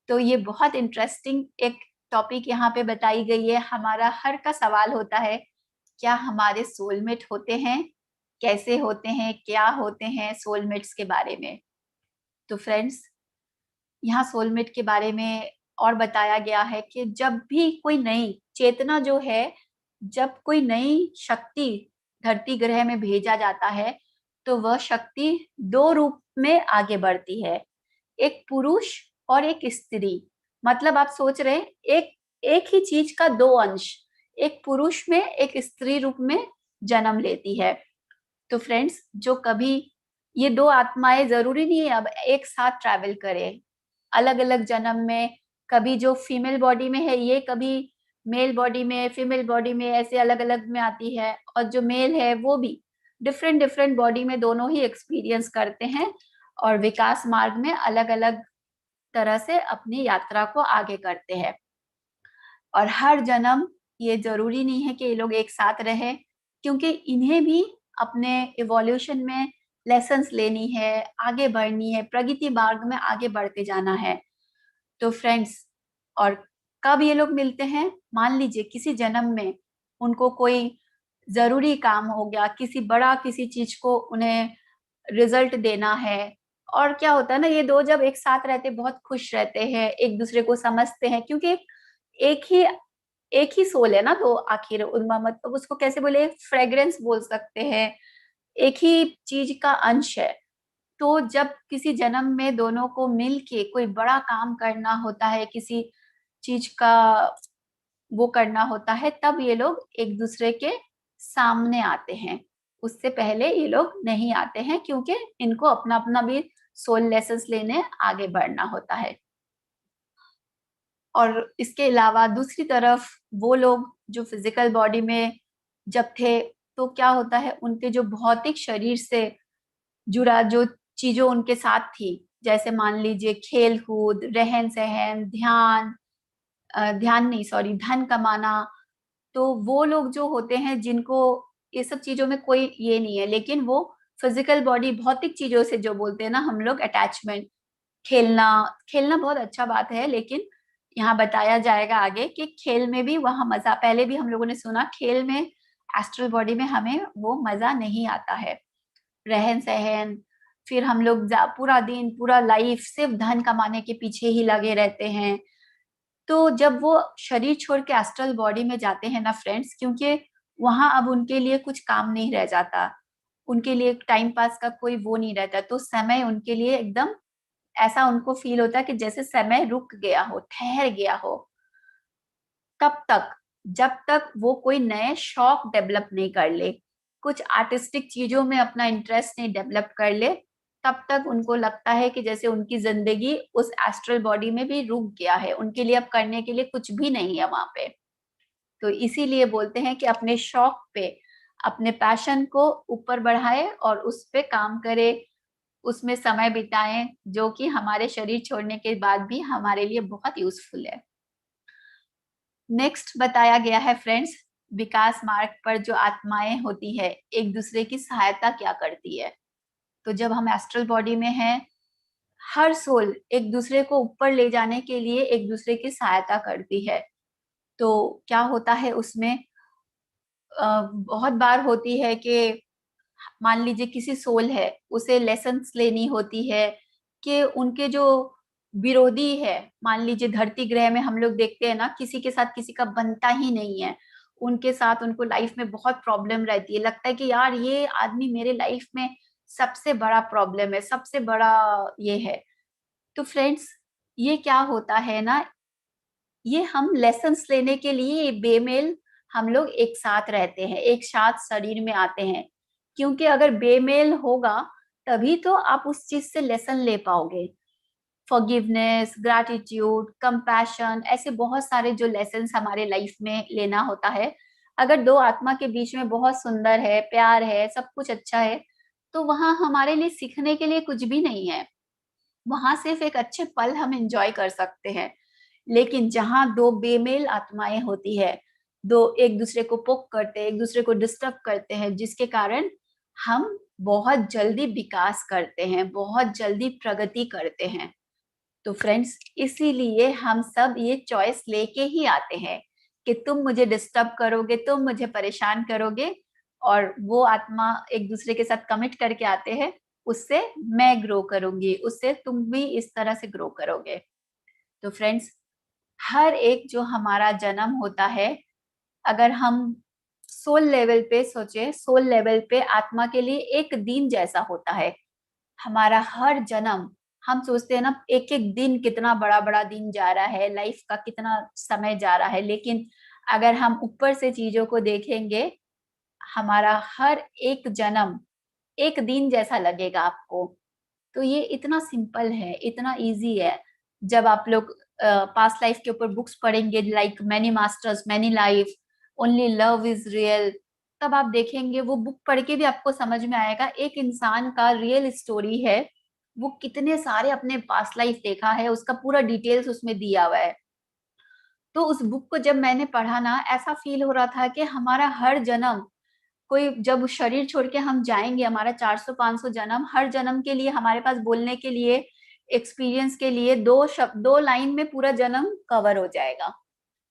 तो ये बहुत इंटरेस्टिंग एक टॉपिक यहाँ पे बताई गई है। हमारा हर का सवाल होता है, क्या हमारे सोलमेट होते हैं, कैसे होते हैं, क्या होते हैं सोलमेट्स के बारे में। तो फ्रेंड्स, यहाँ सोलमेट के बारे में और बताया गया है कि जब भी कोई नई चेतना जो है, जब कोई नई शक्ति धरती ग्रह में भेजा जाता है, तो वह शक्ति दो रूप में आगे बढ़ती है, एक पुरुष और एक स्त्री। मतलब आप सोच रहे हैं, एक ही चीज का दो अंश, एक पुरुष में एक स्त्री रूप में जन्म लेती है। तो फ्रेंड्स, जो कभी ये दो आत्माएं जरूरी नहीं है अब एक साथ ट्रैवल करें, अलग अलग जन्म में, कभी जो फीमेल बॉडी में है ये कभी मेल बॉडी में, फीमेल बॉडी में, ऐसे अलग अलग में आती है, और जो मेल है वो भी डिफरेंट डिफरेंट बॉडी में दोनों ही एक्सपीरियंस करते हैं और विकास मार्ग में अलग अलग तरह से अपनी यात्रा को आगे करते हैं। और हर जन्म ये जरूरी नहीं है कि ये लोग एक साथ रहे, क्योंकि इन्हें भी अपने इवोल्यूशन में लेसन्स लेनी है, आगे बढ़नी है, प्रगति मार्ग में आगे बढ़ते जाना है। तो फ्रेंड्स, और कब ये लोग मिलते हैं, मान लीजिए किसी जन्म में उनको कोई जरूरी काम हो गया, किसी बड़ा किसी चीज को उन्हें रिजल्ट देना है, और क्या होता है ना, ये दो जब एक साथ रहते बहुत खुश रहते हैं, एक दूसरे को समझते हैं, क्योंकि एक ही सोल है ना, तो आखिर उनमें मतलब उसको कैसे बोले, फ्रेग्रेंस बोल सकते हैं, एक ही चीज का अंश है। तो जब किसी जन्म में दोनों को मिल के कोई बड़ा काम करना होता है, किसी चीज का वो करना होता है, तब ये लोग एक दूसरे के सामने आते हैं। उससे पहले ये लोग नहीं आते हैं, क्योंकि इनको अपना अपना भी सोल लेसन्स लेने आगे बढ़ना होता है। और इसके अलावा दूसरी तरफ वो लोग जो फिजिकल बॉडी में जब थे, तो क्या होता है, उनके जो भौतिक शरीर से जुड़ा जो चीजों उनके साथ थी, जैसे मान लीजिए खेल कूद, रहन सहन, ध्यान नहीं सॉरी धन कमाना, तो वो लोग जो होते हैं जिनको ये सब चीजों में कोई ये नहीं है, लेकिन वो फिजिकल बॉडी भौतिक चीजों से जो बोलते हैं ना हम लोग अटैचमेंट, खेलना खेलना बहुत अच्छा बात है, लेकिन यहाँ बताया जाएगा आगे कि खेल में भी वहाँ मजा, पहले भी हम लोगों ने सुना, खेल में एस्ट्रल बॉडी में हमें वो मजा नहीं आता है। रहन सहन, फिर हम लोग पूरा दिन पूरा लाइफ सिर्फ धन कमाने के पीछे ही लगे रहते हैं। तो जब वो शरीर छोड़ के एस्ट्रल बॉडी में जाते हैं ना फ्रेंड्स, क्योंकि वहां अब उनके लिए कुछ काम नहीं रह जाता, उनके लिए टाइम पास का कोई वो नहीं रहता, तो समय उनके लिए एकदम ऐसा उनको फील होता है कि जैसे समय रुक गया हो, ठहर गया हो। तब तक, जब तक वो कोई नए शौक डेवलप नहीं कर ले, कुछ आर्टिस्टिक चीजों में अपना इंटरेस्ट नहीं डेवलप कर ले, तब तक उनको लगता है कि जैसे उनकी जिंदगी उस एस्ट्रल बॉडी में भी रुक गया है, उनके लिए अब करने के लिए कुछ भी नहीं है वहां पे। तो इसीलिए बोलते हैं कि अपने शौक पे, अपने पैशन को ऊपर बढ़ाए और उस पे काम करे, उसमें समय बिताएं, जो कि हमारे शरीर छोड़ने के बाद भी हमारे लिए बहुत यूजफुल है। नेक्स्ट बताया गया है फ्रेंड्स, विकास मार्ग पर जो आत्माएं होती है एक दूसरे की सहायता क्या करती है। तो जब हम एस्ट्रल बॉडी में हैं, हर सोल एक दूसरे को ऊपर ले जाने के लिए एक दूसरे की सहायता करती है। तो क्या होता है उसमें, बहुत बार होती है कि मान लीजिए किसी सोल है, उसे लेसन्स लेनी होती है कि उनके जो विरोधी है, मान लीजिए धरती ग्रह में हम लोग देखते हैं ना, किसी के साथ किसी का बनता ही नहीं है, उनके साथ उनको लाइफ में बहुत प्रॉब्लम रहती है, लगता है कि यार ये आदमी मेरे लाइफ में सबसे बड़ा प्रॉब्लम है, सबसे बड़ा ये है। तो फ्रेंड्स, ये क्या होता है ना, ये हम लेसन्स लेने के लिए बेमेल हम लोग एक साथ रहते हैं, एक साथ शरीर में आते हैं, क्योंकि अगर बेमेल होगा तभी तो आप उस चीज से लेसन ले पाओगे। फॉरगिवनेस, ग्रैटिट्यूड, कंपैशन, ऐसे बहुत सारे जो लेसन्स हमारे लाइफ में लेना होता है, अगर दो आत्मा के बीच में बहुत सुंदर है, प्यार है, सब कुछ अच्छा है, तो वहां हमारे लिए सीखने के लिए कुछ भी नहीं है। वहां सिर्फ एक अच्छे पल हम एंजॉय कर सकते हैं। लेकिन जहां दो बेमेल आत्माएं होती है, दो एक दूसरे को पोक करते हैं, एक दूसरे को डिस्टर्ब करते हैं, जिसके कारण हम बहुत जल्दी विकास करते हैं, बहुत जल्दी प्रगति करते हैं। तो फ्रेंड्स, इसीलिए हम सब ये चॉइस लेके ही आते हैं कि तुम मुझे डिस्टर्ब करोगे, तुम मुझे परेशान करोगे, और वो आत्मा एक दूसरे के साथ कमिट करके आते हैं, उससे मैं ग्रो करूंगी, उससे तुम भी इस तरह से ग्रो करोगे। तो फ्रेंड्स, हर एक जो हमारा जन्म होता है, अगर हम सोल लेवल पे सोचे, सोल लेवल पे आत्मा के लिए एक दिन जैसा होता है हमारा हर जन्म। हम सोचते हैं ना, एक एक दिन कितना बड़ा बड़ा दिन जा रहा है, लाइफ का कितना समय जा रहा है, लेकिन अगर हम ऊपर से चीजों को देखेंगे, हमारा हर एक जन्म एक दिन जैसा लगेगा आपको। तो ये इतना सिंपल है, इतना इजी है। जब आप लोग पास्ट लाइफ के ऊपर बुक्स पढ़ेंगे, like many masters many life, only love is real, तब आप देखेंगे, वो बुक पढ़ के भी आपको समझ में आएगा एक इंसान का रियल स्टोरी है, वो कितने सारे अपने पास्ट लाइफ देखा है, उसका पूरा डिटेल्स उसमें दिया हुआ है। तो उस बुक को जब मैंने पढ़ा ना, ऐसा फील हो रहा था कि हमारा हर जन्म, कोई जब शरीर छोड़ के हम जाएंगे, हमारा 400-500 जन्म, हर जन्म के लिए हमारे पास बोलने के लिए, एक्सपीरियंस के लिए दो शब्द, दो लाइन में पूरा जन्म कवर हो जाएगा।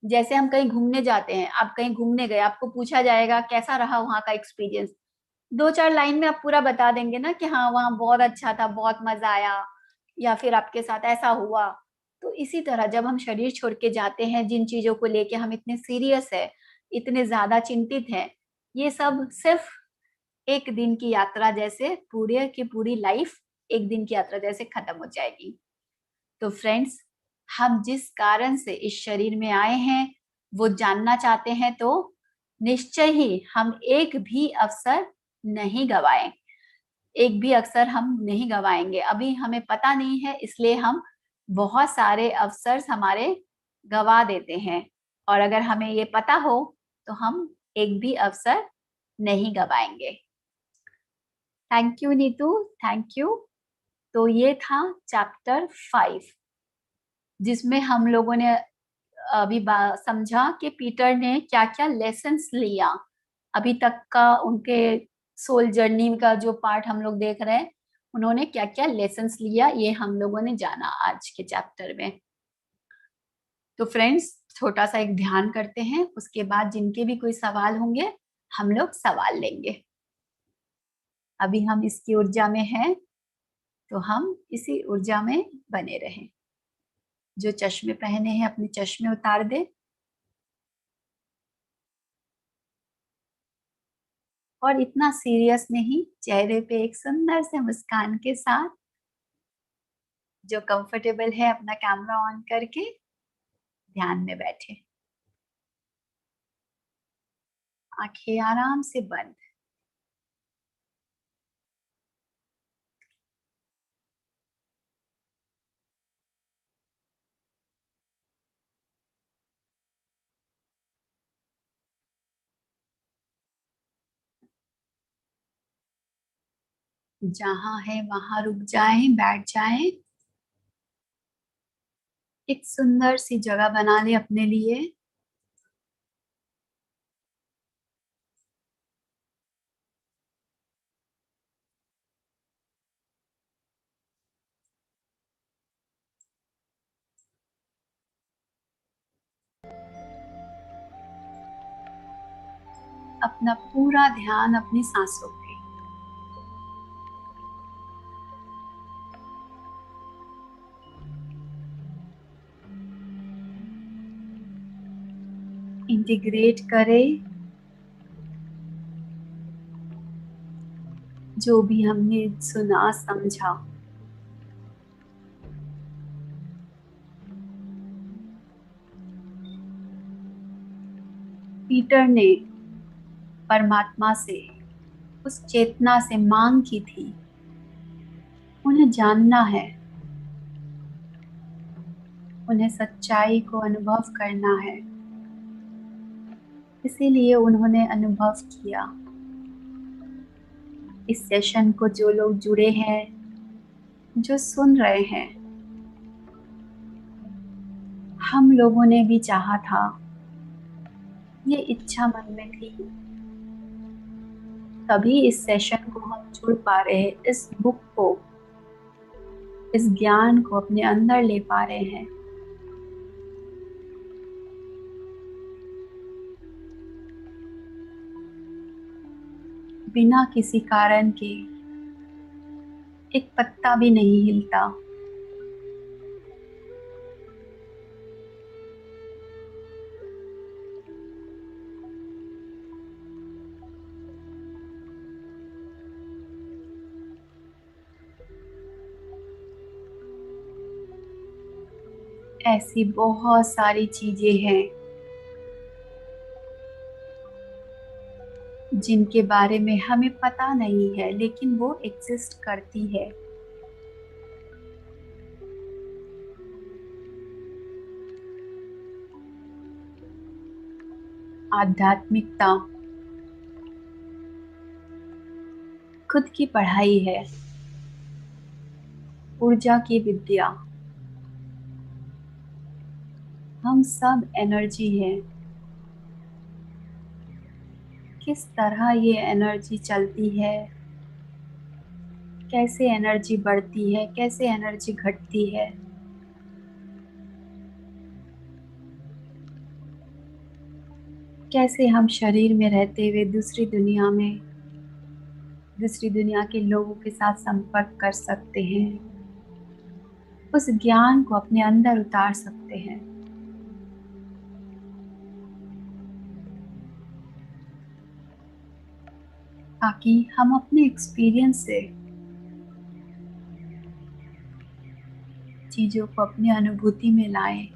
जैसे हम कहीं घूमने जाते हैं, आप कहीं घूमने गए, आपको पूछा जाएगा कैसा रहा वहां का एक्सपीरियंस, 2-4 लाइन में आप पूरा बता देंगे ना कि हाँ वहां बहुत अच्छा था, बहुत मजा आया, या फिर आपके साथ ऐसा हुआ। तो इसी तरह जब हम शरीर छोड़ के जाते हैं, जिन चीजों को लेके हम इतने सीरियस है, इतने ज्यादा चिंतित हैं, ये सब सिर्फ एक दिन की यात्रा जैसे, पूरे की पूरी लाइफ एक दिन की यात्रा जैसे खत्म हो जाएगी। तो फ्रेंड्स, हम जिस कारण से इस शरीर में आए हैं वो जानना चाहते हैं, तो निश्चय ही हम एक भी अवसर नहीं गवाएं, एक भी अवसर हम नहीं गवाएंगे। अभी हमें पता नहीं है, इसलिए हम बहुत सारे अवसर हमारे गवा देते हैं, और अगर हमें ये पता हो तो हम एक भी अवसर नहीं गवाएंगे। Thank you Neetu, thank you. तो ये था चैप्टर 5, जिसमें हम लोगों ने अभी समझा कि पीटर ने क्या क्या लेसन्स लिया अभी तक का, उनके सोल जर्नी का जो पार्ट हम लोग देख रहे हैं, उन्होंने क्या क्या लेसन्स लिया, ये हम लोगों ने जाना आज के चैप्टर में। तो फ्रेंड्स, छोटा सा एक ध्यान करते हैं, उसके बाद जिनके भी कोई सवाल होंगे हम लोग सवाल लेंगे। अभी हम इसकी ऊर्जा में हैं, तो हम इसी ऊर्जा में बने रहें। जो चश्मे पहने हैं अपने चश्मे उतार दे, और इतना सीरियस नहीं, चेहरे पे एक सुंदर से मुस्कान के साथ, जो कंफर्टेबल है अपना कैमरा ऑन करके ध्यान में बैठे, आंखें आराम से बंद। जहां है वहां रुक जाएं, बैठ जाएं, एक सुंदर सी जगह बना ले अपने लिए। अपना पूरा ध्यान अपनी सांसों पे। इंटीग्रेट करें जो भी हमने सुना समझा। पीटर ने परमात्मा से, उस चेतना से मांग की थी, उन्हें जानना है, उन्हें सच्चाई को अनुभव करना है। इसीलिए उन्होंने अनुभव किया। इस सेशन को जो लोग जुड़े हैं, जो सुन रहे हैं, हम लोगों ने भी चाहा था, ये इच्छा मन में थी, तभी इस सेशन को हम जुड़ पा रहे हैं, इस बुक को, इस ज्ञान को अपने अंदर ले पा रहे हैं। बिना किसी कारण के एक पत्ता भी नहीं हिलता। ऐसी बहुत सारी चीजें हैं जिनके बारे में हमें पता नहीं है, लेकिन वो एग्जिस्ट करती है। आध्यात्मिकता खुद की पढ़ाई है, ऊर्जा की विद्या। हम सब एनर्जी है। किस तरह ये एनर्जी चलती है, कैसे एनर्जी बढ़ती है, कैसे एनर्जी घटती है, कैसे हम शरीर में रहते हुए दूसरी दुनिया में, दूसरी दुनिया के लोगों के साथ संपर्क कर सकते हैं, उस ज्ञान को अपने अंदर उतार सकते हैं। ताकि हम अपने एक्सपीरियंस से चीजों को अपनी अनुभूति में लाएं।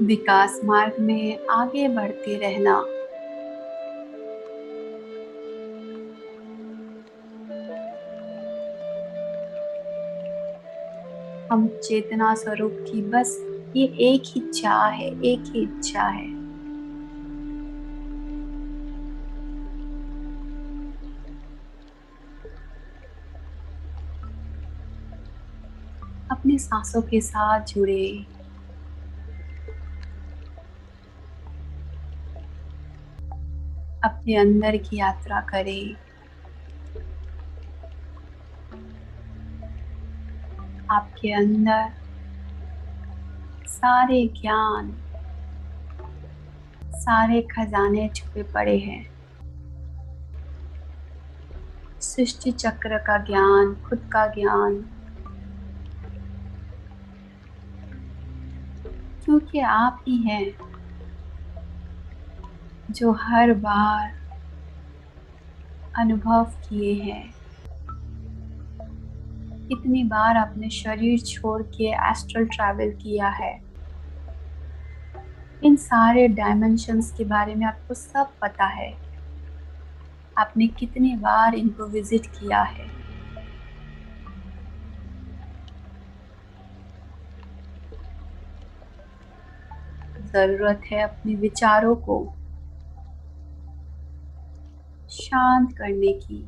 विकास मार्ग में आगे बढ़ते रहना। हम चेतना स्वरूप की बस ये एक ही चाह है, एक ही इच्छा है, अपनी सांसों के साथ जुड़े, अपने अंदर की यात्रा करें। आपके अंदर सारे ज्ञान, सारे खजाने छुपे पड़े हैं। सृष्टि चक्र का ज्ञान, खुद का ज्ञान, क्योंकि आप ही हैं जो हर बार अनुभव किए हैं। कितनी बार आपने शरीर छोड़ के एस्ट्रल ट्रैवल किया है। इन सारे डायमेंशंस के बारे में आपको सब पता है। आपने कितनी बार इनको विजिट किया है। जरूरत है अपने विचारों को शांत करने की।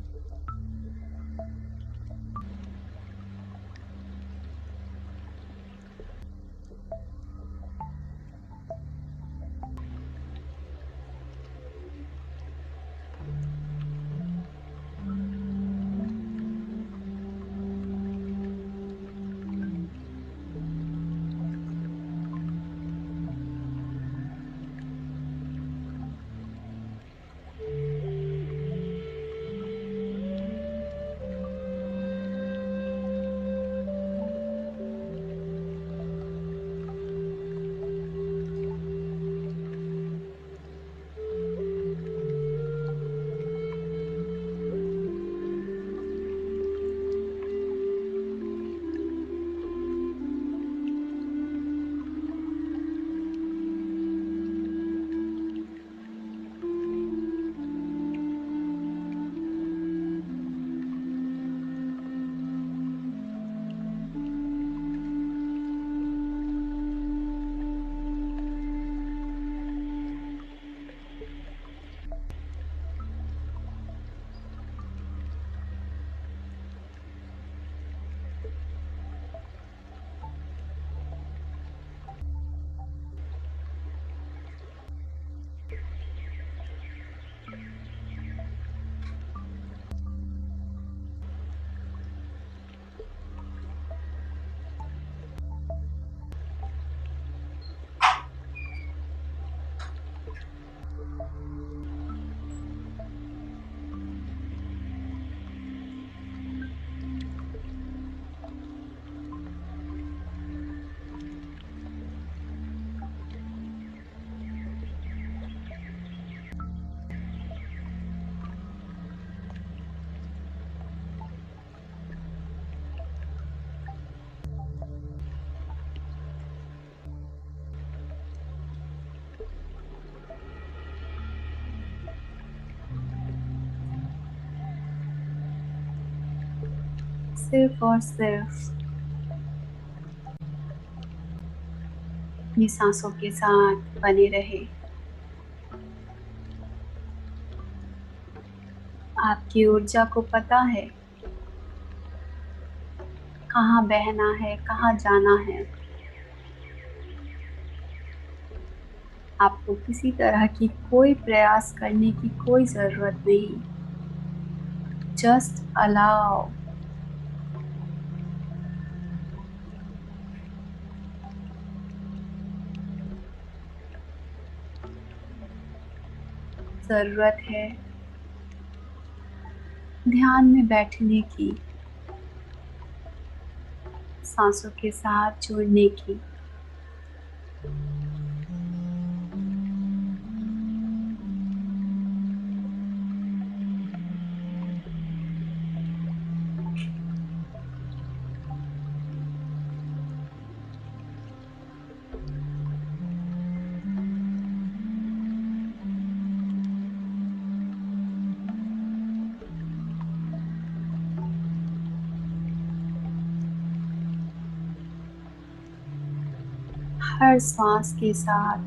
सिर्फ और सिर्फ अपनी सांसों के साथ बने रहे। आपकी ऊर्जा को पता है कहाँ बहना है, कहाँ जाना है। आपको किसी तरह की कोई प्रयास करने की कोई जरूरत नहीं। Just allow. जरूरत है ध्यान में बैठने की, सांसों के साथ जुड़ने की। हर सांस के साथ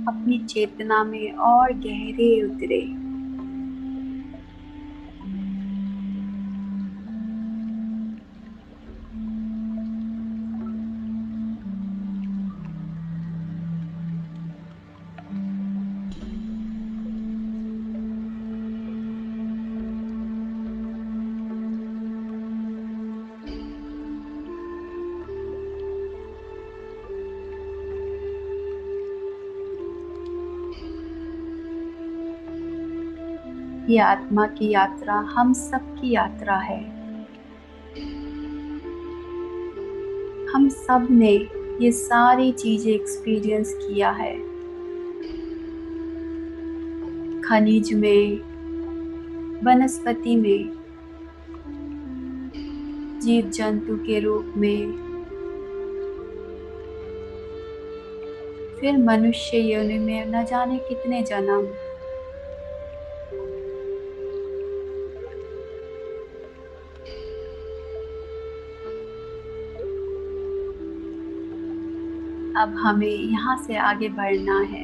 अपनी चेतना में और गहरे उतरे। ये आत्मा की यात्रा हम सब की यात्रा है। हम सब ने ये सारी चीजें एक्सपीरियंस किया है। खनिज में, वनस्पति में, जीव जंतु के रूप में, फिर मनुष्य योनि में न जाने कितने जन्म। अब हमें यहाँ से आगे बढ़ना है।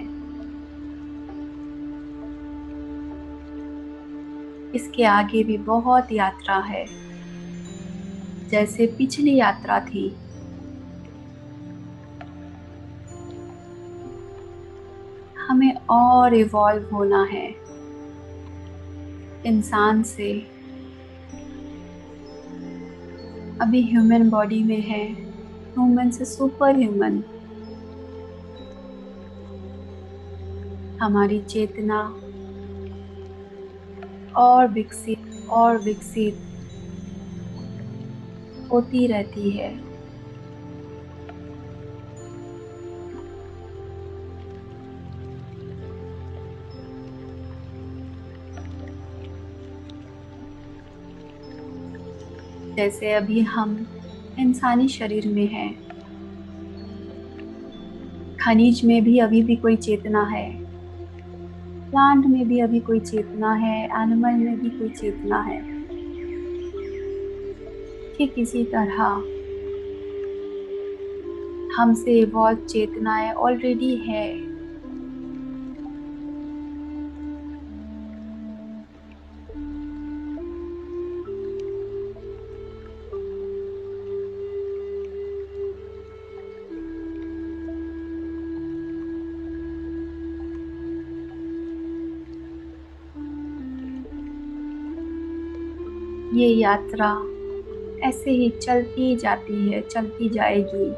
इसके आगे भी बहुत यात्रा है, जैसे पिछली यात्रा थी। हमें और इवॉल्व होना है इंसान से। अभी ह्यूमन बॉडी में है, ह्यूमन से सुपर ह्यूमन। हमारी चेतना और विकसित होती रहती है। जैसे अभी हम इंसानी शरीर में हैं, खनिज में भी अभी भी कोई चेतना है, प्लांट में भी अभी कोई चेतना है, एनिमल में भी कोई चेतना है। ठीक इसी तरह हमसे इवॉल्व चेतनाएं ऑलरेडी है। ये यात्रा ऐसे ही चलती जाती है, चलती जाएगी।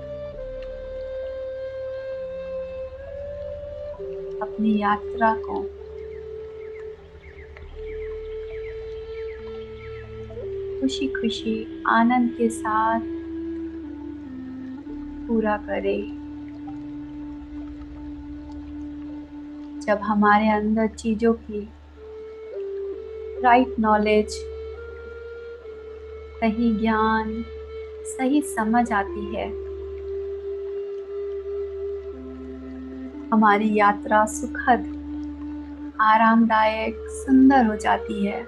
अपनी यात्रा को खुशी खुशी आनंद के साथ पूरा करें। जब हमारे अंदर चीजों की राइट नॉलेज, सही ज्ञान, सही समझ आती है, हमारी यात्रा सुखद, आरामदायक, सुंदर हो जाती है।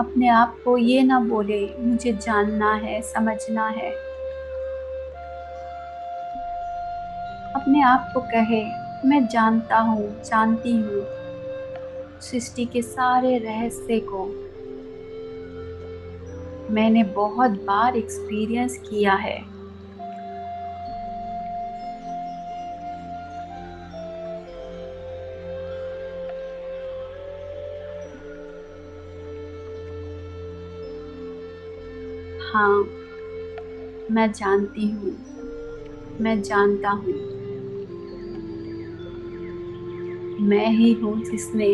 अपने आप को ये ना बोले मुझे जानना है, समझना है। अपने आप को कहे मैं जानता हूँ, जानती हूँ सृष्टि के सारे रहस्य को। मैंने बहुत बार एक्सपीरियंस किया है। हाँ, मैं जानती हूँ, मैं जानता हूँ। मैं ही हूँ जिसने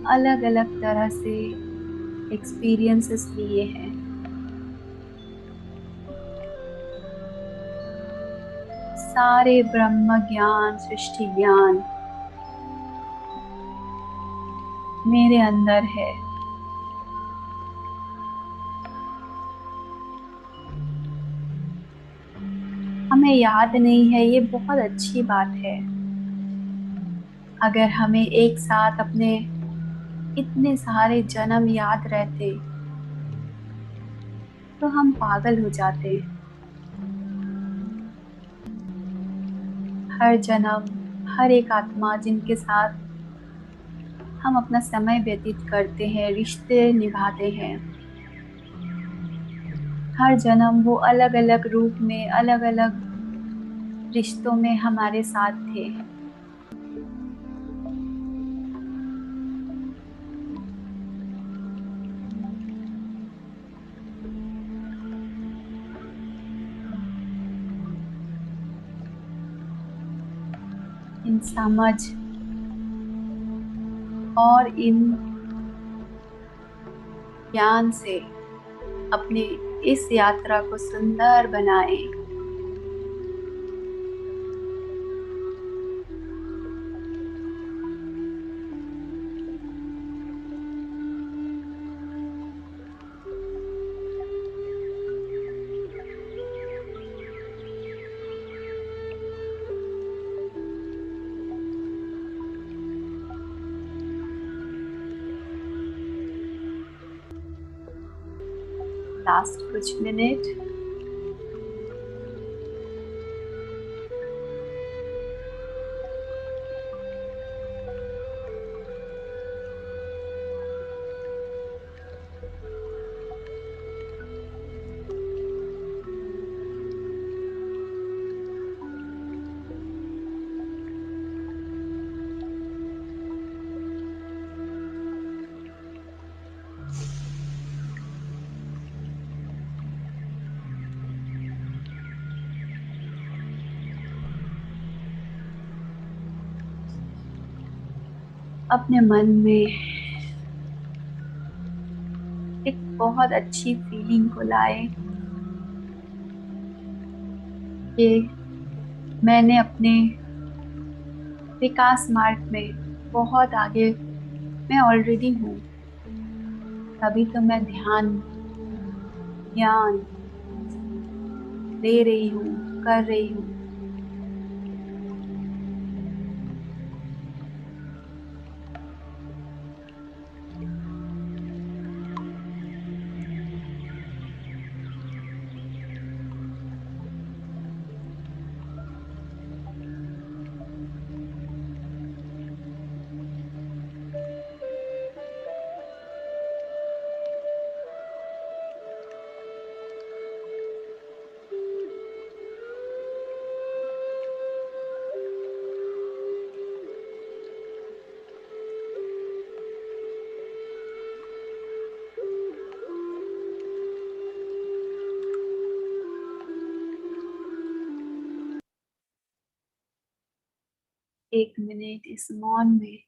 अलग अलग तरह से एक्सपीरियंसेस लिए हैं। सारे ब्रह्म ज्ञान, सृष्टि ज्ञान मेरे अंदर है। हमें याद नहीं है, ये बहुत अच्छी बात है। अगर हमें एक साथ अपने इतने सारे जन्म याद रहते तो हम पागल हो जाते। हर जन्म, हर एक आत्मा जिनके साथ हम अपना समय व्यतीत करते हैं, रिश्ते निभाते हैं, हर जन्म वो अलग अलग रूप में, अलग अलग रिश्तों में हमारे साथ थे। इन समझ और इन ज्ञान से अपनी इस यात्रा को सुंदर बनाएं। लास्ट कुछ मिनट। अपने मन में एक बहुत अच्छी फीलिंग को लाए कि मैंने अपने विकास मार्ग में बहुत आगे मैं ऑलरेडी हूँ। तभी तो मैं ध्यान, ज्ञान ले रही हूँ, कर रही हूँ। एक मिनट इस मौन में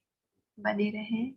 बने रहें।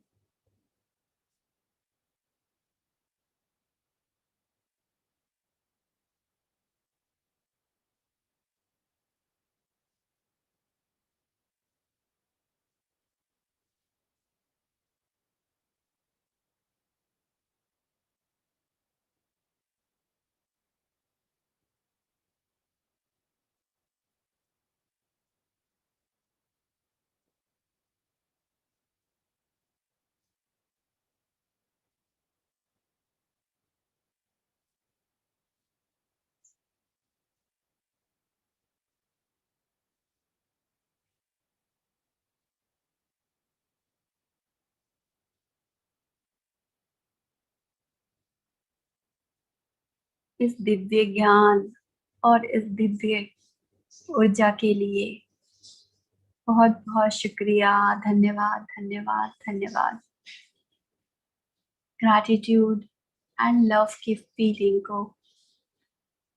इस दिव्य ज्ञान और इस दिव्य ऊर्जा के लिए बहुत बहुत शुक्रिया। धन्यवाद धन्यवाद धन्यवाद। ग्रैटिट्यूड एंड लव की फीलिंग को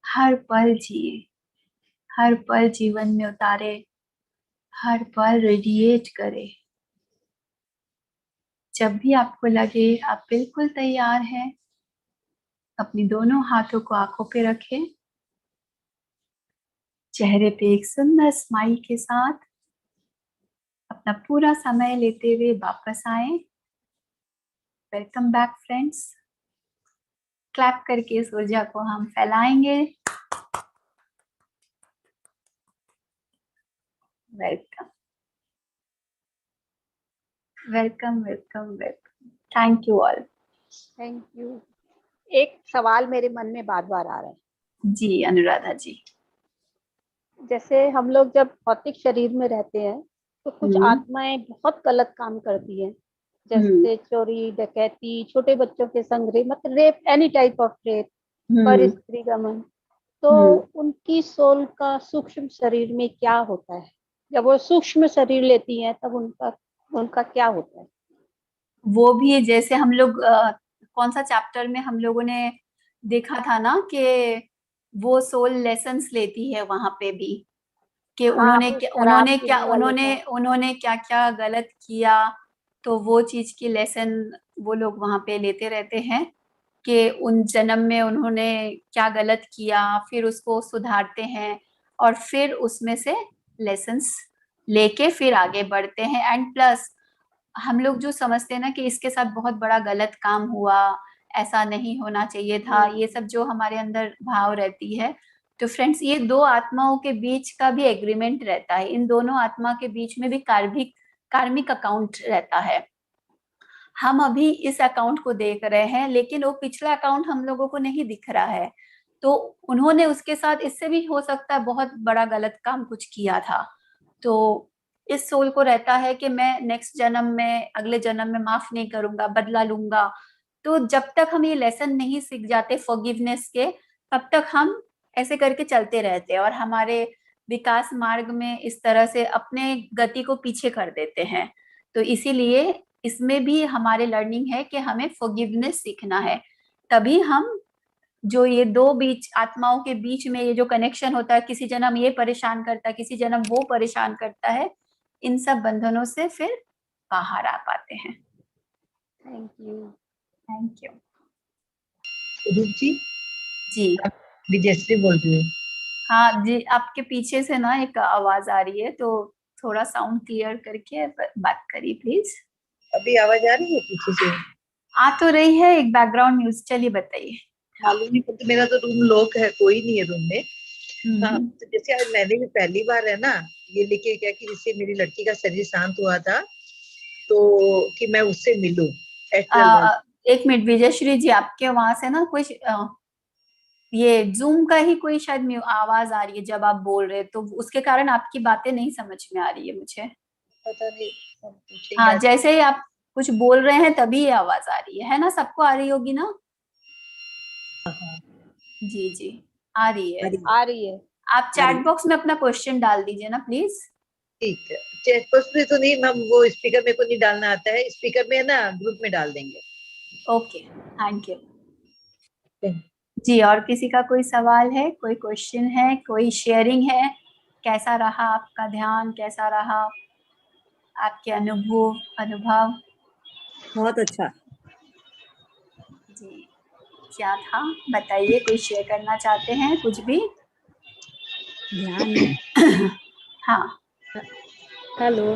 हर पल जिए, हर पल जीवन में उतारे, हर पल रेडिएट करे। जब भी आपको लगे आप बिल्कुल तैयार हैं, अपनी दोनों हाथों को आंखों पे रखें, चेहरे पे एक सुंदर स्माइल के साथ अपना पूरा समय लेते हुए वापस आए। Welcome back friends. क्लैप करके इस ऊर्जा को हम फैलाएंगे। Welcome welcome welcome welcome. Thank you all. Thank you. एक सवाल मेरे मन में बार बार आ रहा है। जी अनुराधा जी। जैसे हम लोग जब भौतिक शरीर में रहते हैं तो कुछ आत्माएं बहुत गलत काम करती हैं, जैसे चोरी, डकैती, छोटे बच्चों के संग रेप, मतलब rape, any type of rape, पर स्त्री गमन। तो उनकी सोल का सूक्ष्म शरीर में क्या होता है? जब वो सूक्ष्म शरीर लेती हैं तब उनका क्या होता है? वो भी जैसे हम लोग कौन सा चैप्टर में हम लोगों ने देखा था ना कि वो सोल लेसन्स लेती है वहां पे भी, कि उन्होंने क्या क्या गलत किया, तो वो चीज की लेसन वो लोग वहां पे लेते रहते हैं कि उन जन्म में उन्होंने क्या गलत किया, फिर उसको सुधारते हैं और फिर उसमें से लेसन्स लेके फिर आगे बढ़ते हैं। एंड प्लस हम लोग जो समझते हैं ना कि इसके साथ बहुत बड़ा गलत काम हुआ, ऐसा नहीं होना चाहिए था, ये सब जो हमारे अंदर भाव रहती है, तो फ्रेंड्स ये दो आत्माओं के बीच का भी एग्रीमेंट रहता है। इन दोनों आत्मा के बीच में भी कार्मिक अकाउंट रहता है। हम अभी इस अकाउंट को देख रहे हैं, लेकिन वो पिछला अकाउंट हम लोगों को नहीं दिख रहा है। तो उन्होंने उसके साथ, इससे भी हो सकता है बहुत बड़ा गलत काम कुछ किया था। तो इस सोल को रहता है कि मैं नेक्स्ट जन्म में, अगले जन्म में माफ नहीं करूंगा, बदला लूंगा। तो जब तक हम ये लेसन नहीं सीख जाते फॉरगिवनेस के, तब तक हम ऐसे करके चलते रहते हैं और हमारे विकास मार्ग में इस तरह से अपने गति को पीछे कर देते हैं। तो इसीलिए इसमें भी हमारे लर्निंग है कि हमें फॉरगिवनेस सीखना है। तभी हम जो ये दो बीच आत्माओं के बीच में ये जो कनेक्शन होता है, किसी जन्म ये परेशान करता है, किसी जन्म वो परेशान करता है, इन सब बंधनों से फिर बाहर आ पाते हैं। Thank you. Thank you. रूप जी। जी विजयश्री बोल रही हूँ। हाँ जी, आपके पीछे से ना एक आवाज आ रही है, तो थोड़ा साउंड क्लियर करके बात करिए प्लीज। अभी आवाज आ रही है पीछे से? आ तो रही है, एक बैकग्राउंड न्यूज। चलिए बताइए। मालूम नहीं, तो मेरा तो रूम लॉक है, कोई नहीं है रूम में। हाँ, तो जैसे आज मैंने भी पहली बार है ना ये लेके क्या कि जिससे मेरी लड़की का शरीर शांत हुआ था, तो कि मैं उससे मिलूं। एक मिनट विजयश्री जी, आपके वहां से ना कुछ ये जूम का ही कोई शायद आवाज आ रही है जब आप बोल रहे, तो उसके कारण आपकी बातें नहीं समझ में आ रही है मुझे। पता नहीं। हाँ, जैसे ही आप कुछ बोल रहे हैं तभी ये आवाज आ रही है ना? सबको आ रही होगी ना? जी जी आ रही है। आ रही है। आप चैट बॉक्स में अपना क्वेश्चन डाल दीजिए ना प्लीज। ठीक है, चैट बॉक्स में तो नहीं, हम वो स्पीकर में को नहीं डालना आता है, स्पीकर में ना ग्रुप में डाल देंगे। ओके थैंक यू जी। और किसी का कोई सवाल है, कोई क्वेश्चन है, कोई शेयरिंग है? कैसा रहा आपका ध्यान, कैसा रहा आपके अनुभव? बहुत अच्छा जी। क्या था बताइए, कोई शेयर करना चाहते हैं कुछ भी? ध्यान हाँ हेलो।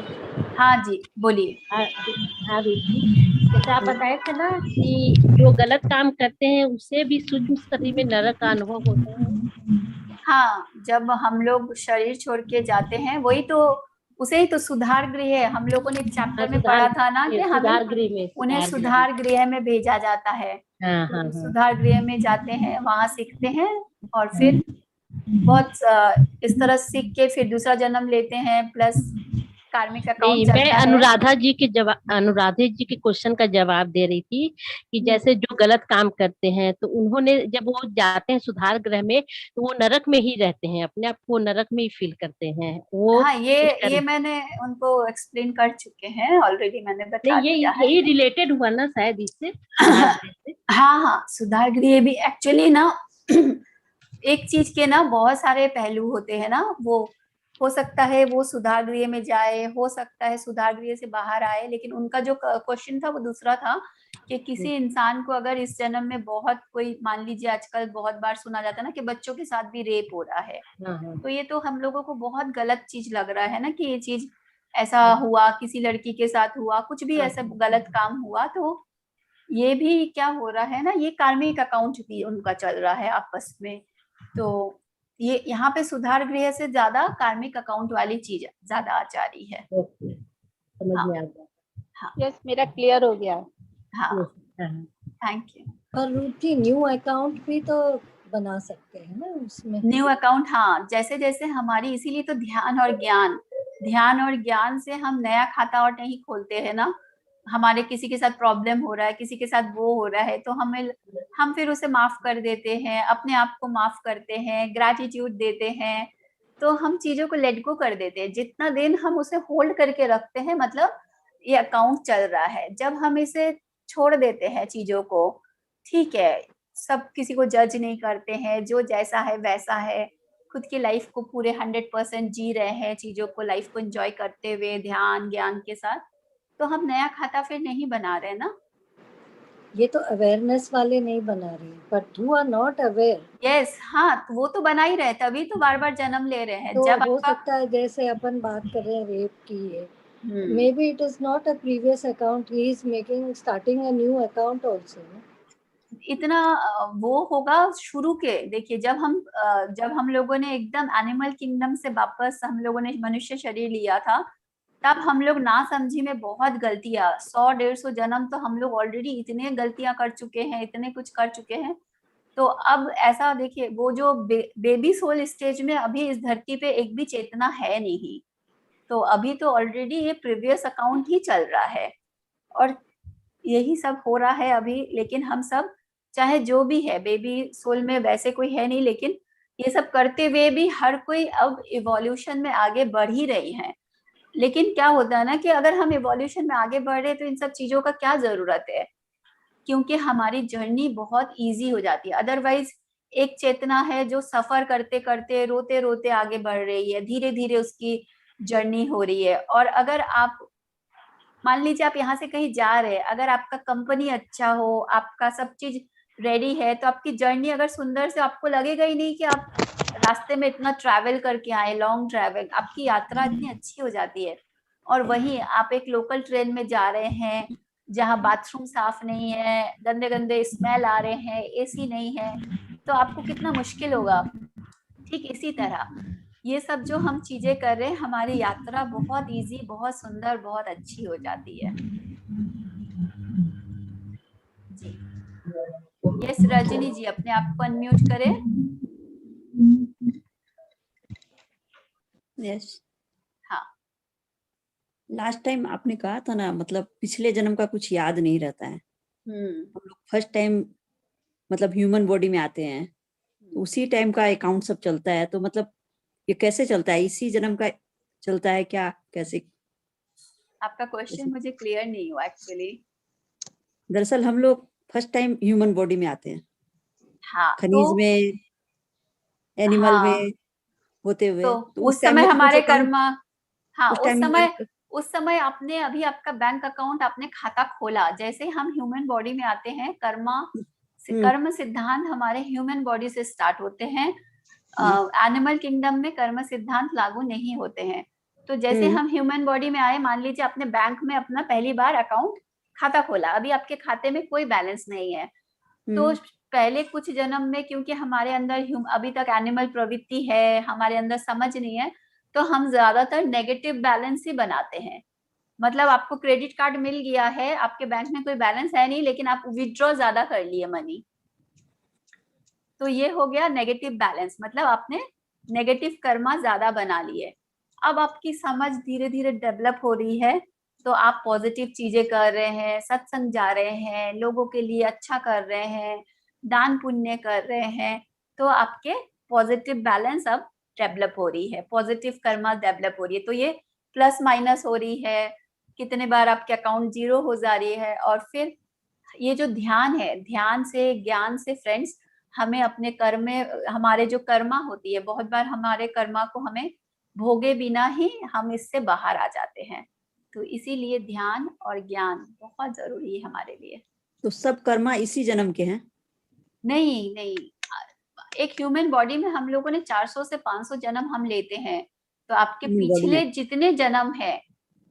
हाँ जी बोलिए। हाँ दीदी, जैसे आप बताए थे ना कि जो गलत काम करते हैं उससे भी सूक्ष्म शरीर में नरक का अनुभव होता है। हाँ, जब हम लोग शरीर छोड़ के जाते हैं, वही तो, उसे ही तो सुधार गृह है। हम लोगों ने चैप्टर में पढ़ा था ना कि हमें उन्हें सुधार गृह में भेजा जाता है। तो सुधार गृह में जाते हैं, वहां सीखते हैं और फिर बहुत इस तरह सीख के फिर दूसरा जन्म लेते हैं, प्लस कार्मिक नहीं, अकाउंट मैं चलता है। अनुराधा जी के क्वेश्चन का जवाब दे रही थी कि जैसे जो गलत काम करते हैं तो उन्होंने जब वो जाते हैं सुधार गृह में तो वो नरक में ही रहते हैं, अपने आप को नरक में ही फील करते हैं वो। हाँ, इस ये तरह मैंने उनको एक्सप्लेन कर चुके हैं ऑलरेडी, मैंने बता नहीं, दिया है। यही रिलेटेड हुआ ना शायद इससे, सुधार गृह से। हाँ हाँ, सुधार गृह भी एक्चुअली ना एक चीज के ना बहुत सारे पहलू होते हैं ना। वो हो सकता है वो सुधार गृह में जाए, हो सकता है सुधार गृह से बाहर आए, लेकिन उनका जो क्वेश्चन था वो दूसरा था कि किसी इंसान को अगर इस जन्म में बहुत कोई, मान लीजिए आजकल बहुत बार सुना जाता है ना कि बच्चों के साथ भी रेप हो रहा है, हाँ, तो ये तो हम लोगों को बहुत गलत चीज लग रहा है ना कि ये चीज ऐसा हुआ, किसी लड़की के साथ हुआ, कुछ भी ऐसा गलत काम हुआ, तो ये भी क्या हो रहा है ना, ये कार्मिक अकाउंट भी उनका चल रहा है आपस में। तो ये यहाँ पे सुधार गृह से ज्यादा कार्मिक अकाउंट वाली चीज ज्यादा आ जा रही है। ओके, समझ में आ गया। हाँ यस, मेरा क्लियर हो गया। हाँ, हाँ, थैंक यू। और रूपी न्यू अकाउंट भी तो बना सकते हैं ना उसमें। न्यू अकाउंट, हाँ, जैसे जैसे हमारी, इसीलिए तो ध्यान और ज्ञान से हम नया खाता और नहीं खोलते हैं ना। हमारे किसी के साथ प्रॉब्लम हो रहा है, किसी के साथ वो हो रहा है, तो हम फिर उसे माफ कर देते हैं, अपने आप को माफ करते हैं, ग्रैटिट्यूड देते हैं, तो हम चीजों को लेट गो कर देते हैं। जितना दिन हम उसे होल्ड करके रखते हैं, मतलब ये अकाउंट चल रहा है। जब हम इसे छोड़ देते हैं चीजों को, ठीक है, सब किसी को जज नहीं करते हैं, जो जैसा है वैसा है, खुद की लाइफ को पूरे 100% जी रहे हैं, चीजों को, लाइफ को एंजॉय करते हुए ध्यान ज्ञान के साथ, तो हम नया खाता फिर नहीं बना रहे ना। ये तो अवेयरनेस वाले नहीं बना रहे, but who are not aware. Yes, हाँ, तो वो तो बना ही रहे, तभी तो बार बार जन्म ले रहे हैं। तो जब हो आपका सकता है जैसे अपन बात कर रहे हैं रेप की है, may be it is not a previous account, he is making starting a new account also. इतना वो होगा शुरू के, देखिए जब हम लोगों ने एकदम एनिमल किंगडम से वापस हम लोगों ने मनुष्य शरीर लिया था, तब हम लोग ना समझी में बहुत गलतियां, 100-150 जन्म तो हम लोग ऑलरेडी इतने गलतियां कर चुके हैं, इतने कुछ कर चुके हैं। तो अब ऐसा देखिए, वो जो बेबी सोल स्टेज में अभी इस धरती पे एक भी चेतना है नहीं, तो अभी तो ऑलरेडी ये प्रीवियस अकाउंट ही चल रहा है और यही सब हो रहा है अभी। लेकिन हम सब, चाहे जो भी है, बेबी सोल में वैसे कोई है नहीं, लेकिन ये सब करते हुए भी हर कोई अब इवोल्यूशन में आगे बढ़ ही रही है। लेकिन क्या होता है ना कि अगर हम इवोल्यूशन में आगे बढ़ रहे हैं तो इन सब चीजों का क्या जरूरत है, क्योंकि हमारी जर्नी बहुत इजी हो जाती है। अदरवाइज एक चेतना है जो सफर करते करते, रोते रोते आगे बढ़ रही है, धीरे धीरे उसकी जर्नी हो रही है। और अगर आप मान लीजिए आप यहाँ से कहीं जा रहे हैं, अगर आपका कंपनी अच्छा हो, आपका सब चीज रेडी है, तो आपकी जर्नी अगर सुंदर से, आपको लगेगा ही नहीं कि आप रास्ते में इतना ट्रैवल करके आए, लॉन्ग ट्रैवल, आपकी यात्रा इतनी अच्छी हो जाती है। और वहीं आप एक लोकल ट्रेन में जा रहे हैं जहाँ बाथरूम साफ नहीं है, गंदे गंदे स्मेल आ रहे हैं, एसी नहीं है, तो आपको कितना मुश्किल होगा। ठीक इसी तरह ये सब जो हम चीजें कर रहे हैं, हमारी यात्रा बहुत इजी, बहुत सुंदर, बहुत अच्छी हो जाती है। जी, यस रजनी जी, अपने आप को अनम्यूट करें। यस, हाँ, लास्ट टाइम आपने कहा था ना, मतलब पिछले जन्म का कुछ याद नहीं रहता है। हम लोग फर्स्ट टाइम मतलब ह्यूमन बॉडी में आते हैं, तो उसी टाइम का अकाउंट सब चलता है। तो मतलब ये कैसे चलता है, इसी जन्म का चलता है क्या, कैसे? आपका क्वेश्चन मुझे क्लियर नहीं हुआ एक्चुअली। दरअसल हम लोग फर्स्ट टाइम ह्यूमन बॉडी में आते हैं, हाँ, खनिज तो में, एनिमल हाँ, में होते हुए, तो उस उस टाइम समय में तो कुछ हमारे अकाउंट, कर्म, हाँ, उस टाइम में उस समय आपने, अभी आपका बैंक अकाउंट, आपने खाता खोला, जैसे हम ह्यूमन बॉडी में आते हैं, कर्म सिद्धांत हमारे ह्यूमन बॉडी से स्टार्ट होते हैं। एनिमल किंगडम में कर्म सिद्धांत लागू नहीं होते हैं। तो जैसे हम ह्यूमन बॉडी में आए, मान लीजिए आपने बैंक में अपना पहली बार अकाउंट खाता खोला, अभी आपके खाते में कोई बैलेंस नहीं है, तो पहले कुछ जन्म में, क्योंकि हमारे अंदर अभी तक एनिमल प्रवृत्ति है, हमारे अंदर समझ नहीं है, तो हम ज्यादातर नेगेटिव बैलेंस ही बनाते हैं। मतलब आपको क्रेडिट कार्ड मिल गया है, आपके बैंक में कोई बैलेंस है नहीं, लेकिन आप विड्रॉ ज्यादा कर लिए मनी, तो ये हो गया नेगेटिव बैलेंस, मतलब आपने नेगेटिव कर्मा ज्यादा बना लिए। अब आपकी समझ धीरे धीरे डेवलप हो रही है, तो आप पॉजिटिव चीजें कर रहे हैं, सत्संग जा रहे हैं, लोगों के लिए अच्छा कर रहे हैं, दान पुण्य कर रहे हैं, तो आपके पॉजिटिव बैलेंस अब डेवलप हो रही है, पॉजिटिव कर्मा डेवलप हो रही है। तो ये प्लस माइनस हो रही है, कितने बार आपके अकाउंट 0 हो जा रही है। और फिर ये जो ध्यान है, ध्यान से, ज्ञान से फ्रेंड्स, हमें अपने कर्म में, हमारे जो कर्मा होती है, बहुत बार हमारे कर्मा को हमें भोगे बिना ही हम इससे बाहर आ जाते हैं। तो इसीलिए ध्यान और ज्ञान बहुत जरूरी है हमारे लिए। तो सब कर्मा इसी जन्म के हैं? नहीं नहीं, एक ह्यूमन बॉडी में हम लोगों ने 400 से 500 जन्म हम लेते हैं। तो आपके पिछले जितने जन्म है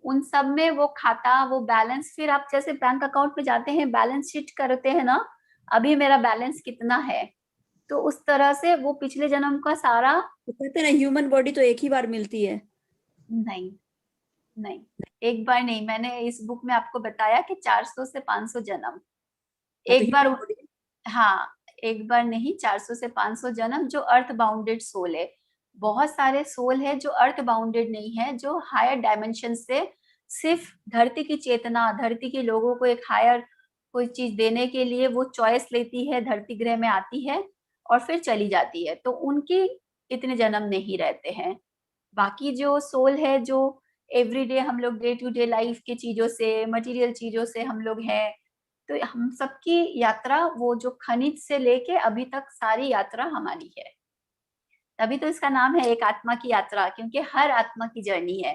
उन सब में वो खाता, वो बैलेंस, फिर आप जैसे बैंक अकाउंट में जाते हैं, बैलेंस शीट करते हैं ना, अभी मेरा बैलेंस कितना है, तो उस तरह से वो पिछले जन्म का सारा। तो कहते हैं ना ह्यूमन बॉडी तो एक ही बार मिलती है। नहीं नहीं, एक बार नहीं, मैंने इस बुक में आपको बताया कि 400 से 500 जन्म एक बार। हाँ, एक बार नहीं, 400 से 500 जन्म जो अर्थ बाउंडेड सोल है। बहुत सारे सोल है जो अर्थ बाउंडेड नहीं है, जो हायर डायमेंशन से सिर्फ धरती की चेतना, धरती के लोगों को एक हायर कोई चीज देने के लिए वो चॉइस लेती है, धरती ग्रह में आती है और फिर चली जाती है, तो उनकी इतने जन्म नहीं रहते हैं। बाकी जो सोल है, जो एवरीडे हम लोग डे टू डे लाइफ की चीजों से, मटेरियल चीजों से हम लोग हैं, तो हम सबकी यात्रा, वो जो खनिज से लेके अभी तक सारी यात्रा हमारी है। तभी तो इसका नाम है एक आत्मा की यात्रा, क्योंकि हर आत्मा की जर्नी है,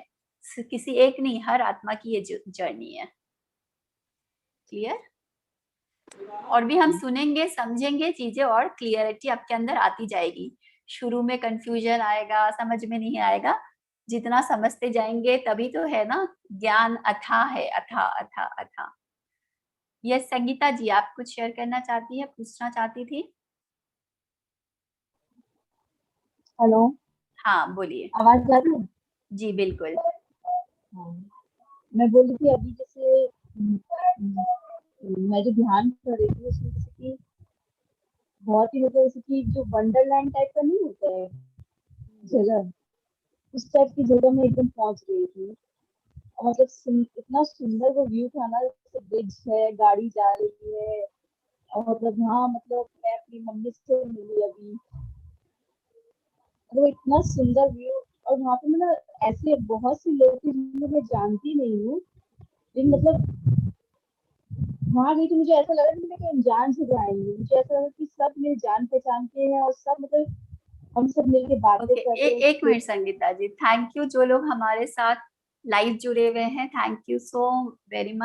किसी एक नहीं, हर आत्मा की ये जर्नी है। क्लियर? और भी हम सुनेंगे, समझेंगे चीजें, और क्लियरिटी आपके अंदर आती जाएगी। शुरू में कंफ्यूजन आएगा, समझ में नहीं आएगा, जितना समझते जाएंगे तभी तो है ना, ज्ञान अथाह है, अथाह अथाह अथाह। यस संगीता जी, आप कुछ शेयर करना चाहती है, पूछना चाहती थी? हेलो, हाँ बोलिए। आवाज आ रही है? जी बिल्कुल। हाँ, मैं बोल रही थी अभी जैसे मैं जो ध्यान कर रही थी उसमें जैसे कि बहुत ही मतलब जैसे कि जो वंडरलैंड टाइप का नहीं होता है जगह, उस टाइप की जगह में एकदम पहुंच गई थी। और मतलब इतना सुंदर वो व्यू था ना, जैसे ब्रिज है, गाड़ी जा रही है, और मतलब हाँ, मतलब मैं अपनी मम्मी से मिली अभी, वो इतना सुंदर व्यू। और वहाँ पे मतलब ऐसे बहुत से लोग थे जिनको मैं जानती नहीं हूँ, लेकिन मतलब वहाँ गई तो मुझे ऐसा लगा कि मैं अनजान से जाएंगे, मुझे ऐसा लगा कि सब मेरे जान पहचान के हैं और सब मतलब हम सब मिलके बातें करते हैं। एक minute Sangeeta ji, thank you जो लोग हमारे साथ लाइव जुड़े हुए हैं, thank you so very much.